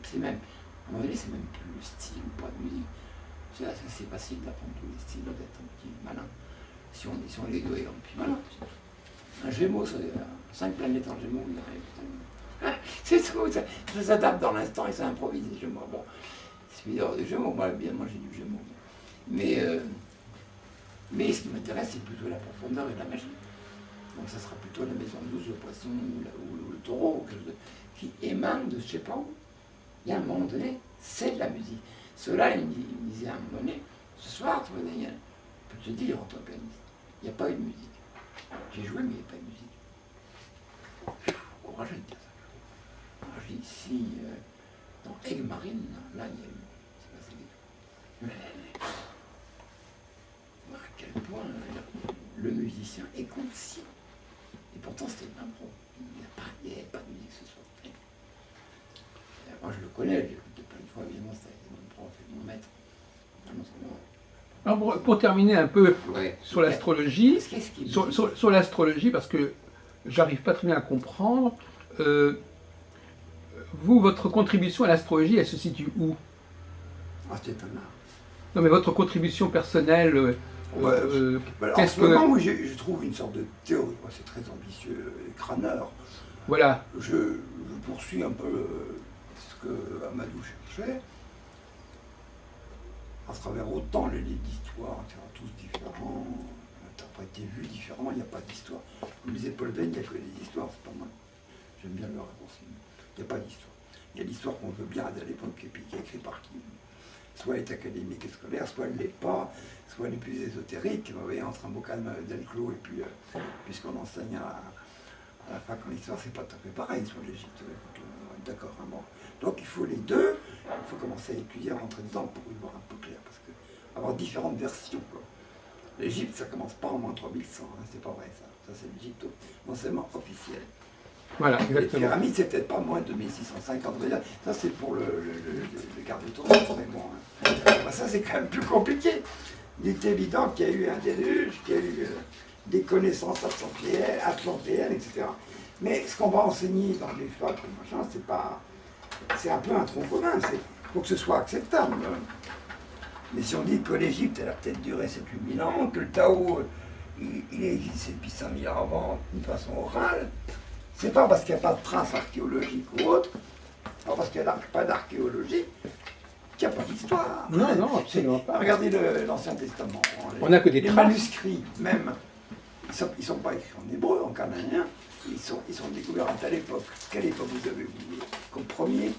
c'est même, à un moment donné, c'est même plus le style, pas de musique. C'est facile d'apprendre tous les styles, d'être un petit malin. Si on est égoïste, on est plus malin. Un Gémeaux, 5 planètes en Gémeaux, il arrive. C'est tout, ça s'adapte dans l'instant et ça improvise les Gémeaux. Bon, c'est bizarre des Gémeaux, moi j'ai du Gémeaux. Mais ce qui m'intéresse, c'est plutôt la profondeur et la magie. Donc ça sera plutôt la maison 12, le poisson ou le taureau, qui émane de je sais pas où. Il y a un moment donné, c'est de la musique. Ceux-là, ils me disaient à un moment donné, ce soir, tu vois, je peux te dire, en tant que pianiste, il n'y a pas eu de musique. J'ai joué, mais il n'y a pas eu de musique. Courageux de dire ça. Alors, j'ai dit, ici, dans Aigues-Marines, là, il y a eu. C'est passé des trucs. À quel point le musicien est conscient. Et pourtant, c'était une impro. Il n'y avait pas de musique ce soir. Moi, je le connais, j'ai écouté plein de fois, évidemment, c'était mon prof et mon maître. Alors pour terminer un peu sur l'astrologie, sur l'astrologie, parce que j'arrive pas très bien à comprendre, vous, votre contribution à l'astrologie, elle se situe où? Ah, c'est un art. Non, mais votre contribution personnelle, en ce moment, moi, je trouve une sorte de théorie. C'est très ambitieux et crâneur. Voilà. Je poursuis un peu ce que Amadou cherchait, à travers autant les livres d'histoire, tous différents, interprétés, vus différemment, il n'y a pas d'histoire. Comme disait Paul Venn, il n'y a que des histoires, c'est pas mal. J'aime bien le raccourci. Il n'y a pas d'histoire. Il y a l'histoire qu'on veut bien à l'époque, et puis qui est écrite par qui soit elle est académique et scolaire, soit elle ne l'est pas, soit elle est plus ésotérique. Vous voyez, entre un bocal d'Elclos et puis, puisqu'on enseigne à la fac en histoire, c'est pas tout à fait pareil sur l'Égypte. D'accord, hein, bon. Donc il faut les deux, il faut commencer à étudier, à rentrer dedans pour y voir un peu clair, parce que avoir différentes versions. L'Égypte, ça commence pas en moins 3100, hein, c'est pas vrai ça. Ça c'est l'Égypte l'enseignement officiel. Voilà, exactement. Les pyramides, c'est peut-être pas moins de 2650. Ça c'est pour le garde de tournoi, mais bon. Hein. Bah, ça c'est quand même plus compliqué. Il est évident qu'il y a eu un déluge, qu'il y a eu des connaissances atlantéennes, etc. Mais ce qu'on va enseigner dans les facs, machin, c'est pas. C'est un peu un tronc commun, il faut que ce soit acceptable. Mais si on dit que l'Égypte, elle a peut-être duré 7-8 000 ans, que le Tao, il existe depuis 5000 ans avant, d'une façon orale, c'est pas parce qu'il n'y a pas de traces archéologiques ou autres, pas parce qu'il n'y a pas d'archéologie, qu'il n'y a pas d'histoire. Non, non, absolument pas. Regardez l'Ancien Testament. On n'a que des les traces. manuscrits, même, ils sont pas écrits en hébreu, en cananéen, ils sont découverts à telle époque. Quelle époque vous avez oublié comme première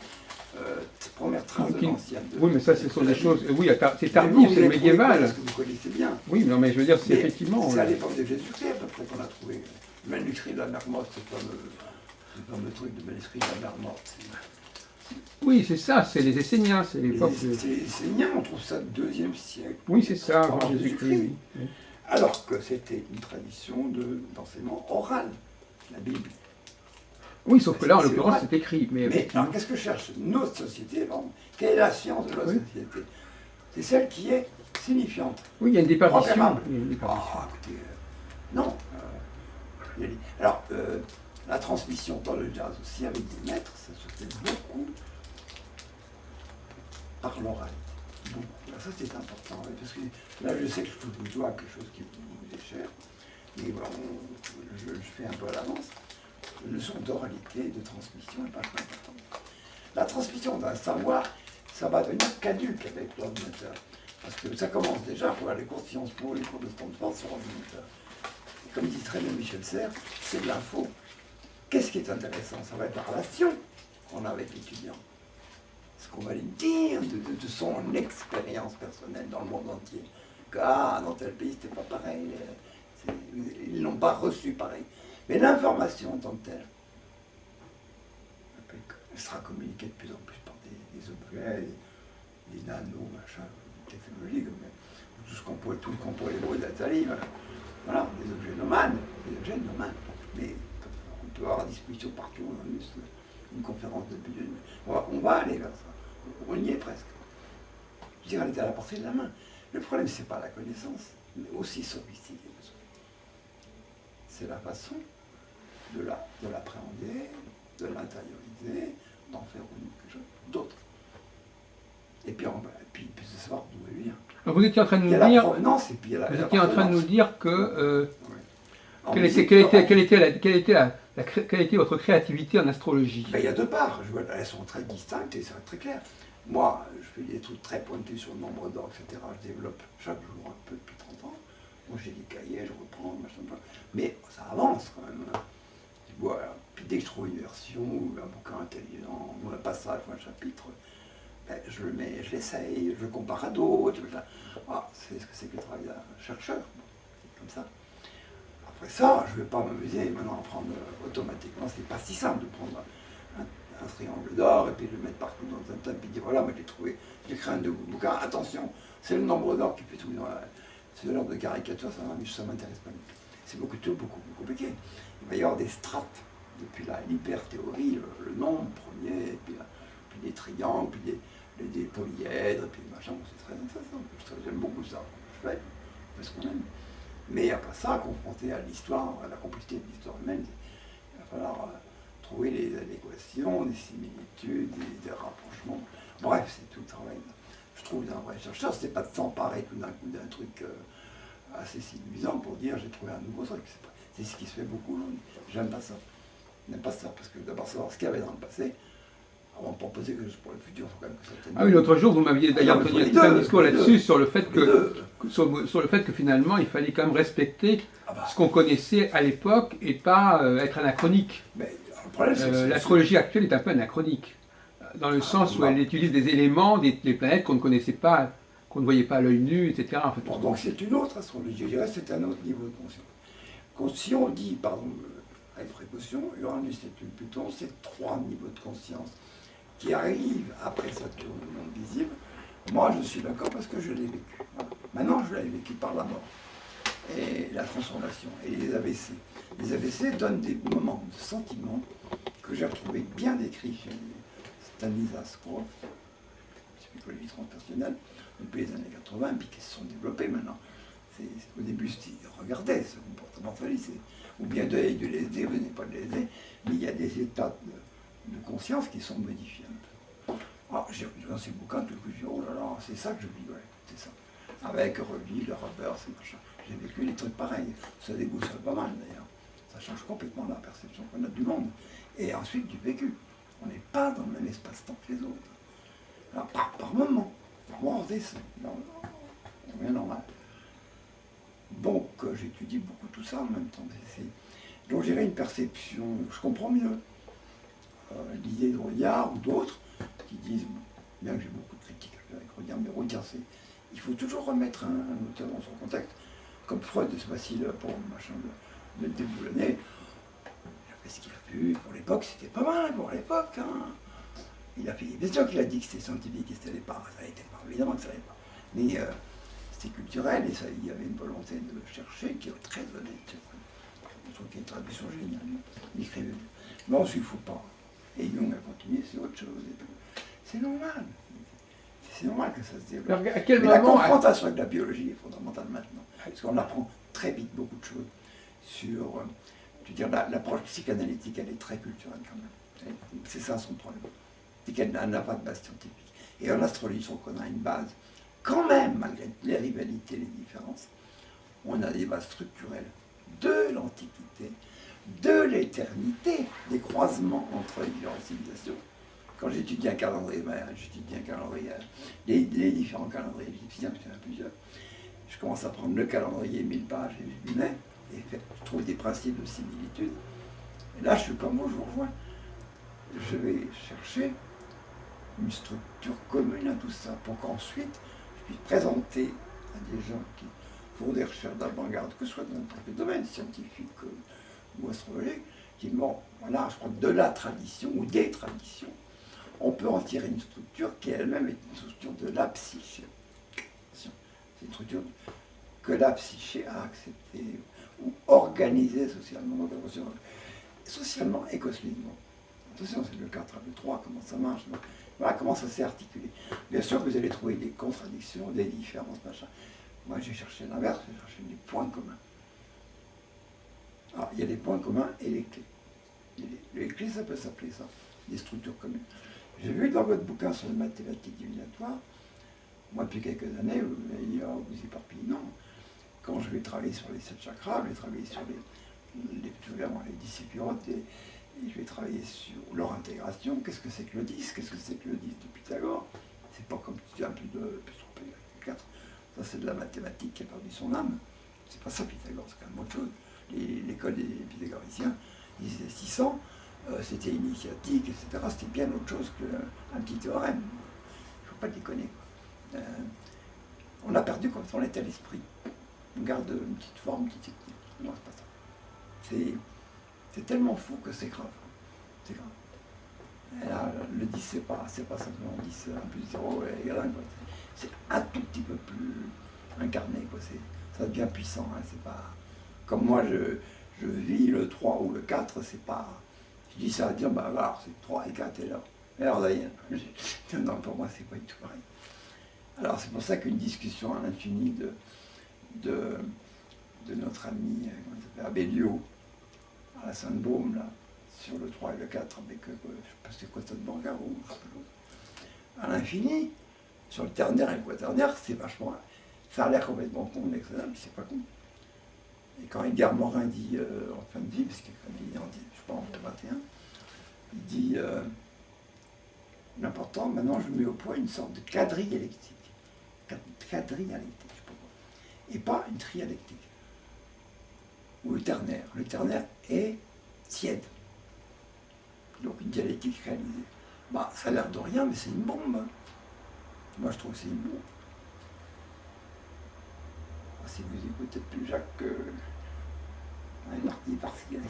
trace de l'ancienne? Oui, mais ça, ce sont des choses. Oui, c'est tardif, c'est médiéval. Parce que vous connaissez bien. Oui, non, mais je veux dire, c'est effectivement. C'est à l'époque de Jésus-Christ, à peu près, qu'on a trouvé le manuscrit de la mer morte, ce fameux truc de manuscrit de la mer morte. Oui, c'est ça, c'est les Esséniens, c'est l'époque. C'est les Esséniens, on trouve ça au IIe siècle. Oui, c'est ça, avant Jésus-Christ. Oui. Alors que c'était une tradition d'enseignement oral, la Bible. Oui, sauf que là, en l'occurrence, c'est écrit. Mais alors, qu'est-ce que cherche notre société? Quelle est la science de notre société? C'est celle qui est signifiante. Oui, il y a une déperdition. Écoutez, non. Alors, la transmission dans le jazz aussi, avec des maîtres, ça se fait beaucoup par l'oral. Ça, c'est important. Parce que là, je sais que je touche du doigt quelque chose qui vous est cher. Et voilà, je fais un peu à l'avance. Une leçon d'oralité, de transmission est vachement importante. La transmission d'un savoir, ça va devenir caduque avec l'ordinateur. Parce que ça commence déjà pour les cours de Sciences Po, les cours de Stanford sur l'ordinateur. Comme dit très bien Michel Serres, c'est de l'info. Qu'est-ce qui est intéressant? Ça va être la relation qu'on a avec l'étudiant. Ce qu'on va lui dire de son expérience personnelle dans le monde entier. Dans tel pays, c'était pas pareil. Ils n'ont pas reçu pareil. Mais l'information en tant que telle, elle sera communiquée de plus en plus par des objets, des nanos, machin, des technologies, tout ce qu'on pourrait les mots d'Atali, voilà, des objets nomades, mais on peut avoir à disposition partout, on a juste une conférence de budget. On va aller vers ça, on y est presque. Je dirais, elle est à la portée de la main. Le problème, c'est pas la connaissance, mais aussi sophistiquée. c'est la façon de l'appréhender, de l'intérioriser, d'en faire quelque chose d'autre. Et puis, puis de savoir d'où elle vient. Vous étiez en train de nous Il y a dire, la provenance et puis il y a la vous étiez en train de nous dire que En quelle musique, était votre créativité en astrologie? ben, il y a deux parts, elles sont très distinctes et c'est très clair. Moi, je fais des trucs très pointus sur le nombre d'or, etc. Je développe chaque jour un peu depuis 30 ans. Moi, j'ai des cahiers, je reprends, machin, mais ça avance quand même. Voilà. Puis dès que je trouve une version ou un bouquin intelligent, ou un passage ou un chapitre, ben, je le mets, je l'essaye, je le compare à d'autres. Ah, c'est ce que c'est que le travail d'un chercheur. C'est comme ça. Après ça, je ne vais pas m'amuser maintenant à prendre automatiquement. C'est pas si simple de prendre un triangle d'or et puis de le mettre partout dans un tas, puis dire voilà, moi j'ai trouvé, j'ai créé un nouveau bouquin. Attention, c'est le nombre d'or qui fait tout. C'est de l'ordre de caricature, ça ne m'intéresse pas. C'est beaucoup plus compliqué. Il va y avoir des strates, depuis l'hyperthéorie, le nombre premier, et puis des triangles, puis des polyèdres, et puis des machins. C'est très intéressant. J'aime beaucoup ça. Je fais ce qu'on aime. Mais après ça, confronté à l'histoire, à la complexité de l'histoire humaine, il va falloir trouver les adéquations, des similitudes, des rapprochements. Bref, c'est tout le travail, je trouve, d'un vrai chercheur. C'est pas de s'emparer tout d'un coup d'un truc assez séduisant pour dire j'ai trouvé un nouveau truc. C'est ce qui se fait beaucoup aujourd'hui. J'aime pas ça. Je n'aime pas ça, parce que d'abord savoir ce qu'il y avait dans le passé, avant de proposer quelque chose pour le futur, il faut quand même que ça tienne. Ah oui, l'autre jour, vous m'aviez d'ailleurs tenu un discours là-dessus, sur le fait que finalement, il fallait quand même respecter ce qu'on connaissait à l'époque et pas être anachronique. L'astrologie actuelle est un peu anachronique, dans le sens où elle utilise des éléments, des planètes qu'on ne connaissait pas, qu'on ne voyait pas à l'œil nu, etc. En fait, bon, donc c'est une autre astrologie, je dirais c'est un autre niveau de conscience. Si on dit, pardon, avec précaution, Uranus et Pluton, c'est 3 niveaux de conscience qui arrivent après Saturne, le monde visible. Moi, je suis d'accord parce que je l'ai vécu. Voilà. Maintenant, je l'ai vécu par la mort et la transformation et les AVC. Les AVC donnent des moments de sentiments que j'ai retrouvé bien décrits chez Stanislas Grof, psychologie transpersonnelle, depuis les années 80, puis qui se sont développés maintenant. Au début, regardez ce comportement ou bien de LSD, vous n'avez pas de LSD, mais il y a des états de conscience qui sont modifiés un peu. Alors, j'ai lu dans ces bouquins, tout le coup, je dis, oh là là, c'est ça que je vis, ouais, c'est ça. Avec Reville, le Rubber, ces machins. J'ai vécu des trucs pareils. Ça déboussole pas mal d'ailleurs. Ça change complètement la perception qu'on a du monde. Et ensuite, du vécu. On n'est pas dans le même espace-temps que les autres. Alors, par moment. Par moment, on descend. On est normal. Donc, j'étudie beaucoup tout ça en même temps. Donc, j'ai une perception, je comprends mieux l'idée de Rodiard ou d'autres qui disent, bien que j'ai beaucoup de critiques avec Rodiard, mais Rodiard, il faut toujours remettre un auteur dans son contexte. Comme Freud, c'est facile pour machin de le déboulonner. Il a fait ce qu'il a pu. Pour l'époque, c'était pas mal pour l'époque. Hein. Il a fait, bien sûr qu'il a dit que c'était scientifique et ça n'allait pas. Ça n'était pas, évidemment que ça n'allait pas. Mais c'était culturel et ça, il y avait une volonté de chercher qui est très honnête. Je trouve qu'il y a une traduction géniale. Il écrivait. Mais ensuite, il ne faut pas. Et Jung a continué, c'est autre chose. C'est normal. C'est normal que ça se développe. À quel Mais moment, la confrontation avec la biologie est fondamentale maintenant. Parce qu'on apprend très vite beaucoup de choses sur. Je veux dire, l'approche psychanalytique, elle est très culturelle quand même. C'est ça son problème. C'est qu'elle n'a pas de base scientifique. Et en astrologie, on connaît une base. Quand même, malgré les rivalités, les différences, on a des bases structurelles de l'Antiquité, de l'éternité, des croisements entre les différentes civilisations. Quand j'étudie un calendrier, les différents calendriers égyptiens, parce qu'il y en a plusieurs, je commence à prendre le calendrier 1000 pages et je mets, et je trouve des principes de similitude. Et là, je suis comme vous, je vous rejoins. Je vais chercher une structure commune à tout ça, pour qu'ensuite, je puisse présenter à des gens qui font des recherches d'avant-garde, que ce soit dans n'importe quel domaine, scientifique ou astrologique, qui bon, voilà, je crois que de la tradition ou des traditions, on peut en tirer une structure qui elle-même est une structure de la psyché. C'est une structure que la psyché a acceptée ou organisée socialement, socialement et cosmiquement. Attention, c'est le 4 avec 3, comment ça marche. Voilà comment ça s'est articulé. Bien sûr que vous allez trouver des contradictions, des différences, machin. Moi, j'ai cherché l'inverse, j'ai cherché des points communs. Alors, il y a les points communs et les clés. Les clés, ça peut s'appeler ça, des structures communes. J'ai vu dans votre bouquin sur les mathématiques divinatoires, moi depuis quelques années, vous m'avez dit, oh, vous éparpillez, non. Quand je vais travailler sur les 7 chakras, je vais travailler sur les 10 séphirotes, et je vais travailler sur leur intégration. Qu'est-ce que c'est que le 10? Qu'est-ce que c'est que le 10 de Pythagore? C'est pas comme tu dis un peu de 4. Ça, c'est de la mathématique qui a perdu son âme. C'est pas ça Pythagore, c'est quand même autre chose. L'école des pythagoriciens, ils disaient 600, c'était initiatique, etc. C'était bien autre chose qu'un petit théorème. Il ne faut pas déconner. On a perdu comme si on était à l'esprit. On garde une petite forme, une petite technique. Non, c'est pas ça. C'est tellement fou que c'est grave. C'est grave. Et là, le 10, c'est pas simplement 10, 1 plus 0 égale 1. C'est un tout petit peu plus incarné. Ça devient puissant. Hein, c'est pas... Comme moi, je vis le 3 ou le 4, c'est pas... Je dis ça à dire, bah alors, c'est 3 et 4 et là. Et alors d'ailleurs, non, pour moi, c'est pas du tout pareil. Alors c'est pour ça qu'une discussion à l'infini de notre ami Abellio, à la Sainte-Baume, là, sur le 3 et le 4, avec, je sais pas c'est quoi ça de Borgaro, je sais pas l'autre. À l'infini, sur le ternaire et le quaternaire, c'est vachement... Ça a l'air complètement con, mais c'est pas con. Et quand Edgar Morin dit, en fin de vie, parce qu'il est en, je pense, en 21, il dit, l'important, maintenant, je mets au point une sorte de quadriélectrique. Quadriélectrique, je sais pas quoi. Et pas une triélectrique. Ou le ternaire. Le ternaire est tiède. Donc une dialectique réalisée. Bah, ça a l'air de rien, mais c'est une bombe. Hein. Moi, je trouve que c'est une bombe. Si vous écoutez plus Jacques, il est parti parce qu'il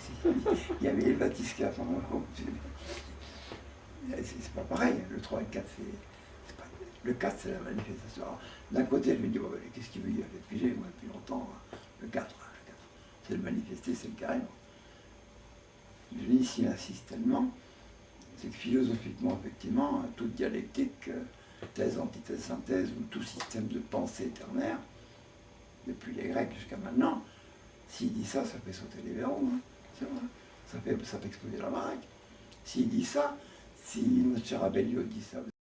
y avait les Vatisca. Enfin, c'est pas pareil. Le 3 et le 4, c'est pas... Le 4, c'est la manifestation. D'un côté, je me dis, bon, qu'est-ce qu'il veut dire? J'ai pigé, moi, depuis longtemps. Le 4, c'est le manifester, c'est le carrément. Je dis, s'il insiste tellement, c'est que philosophiquement, effectivement, toute dialectique, thèse, antithèse, synthèse, ou tout système de pensée ternaire, depuis les Grecs jusqu'à maintenant, s'il dit ça, ça fait sauter les verrous. Hein. C'est vrai. Ça fait exploser la baraque. S'il dit ça, si notre cher Abellio dit ça,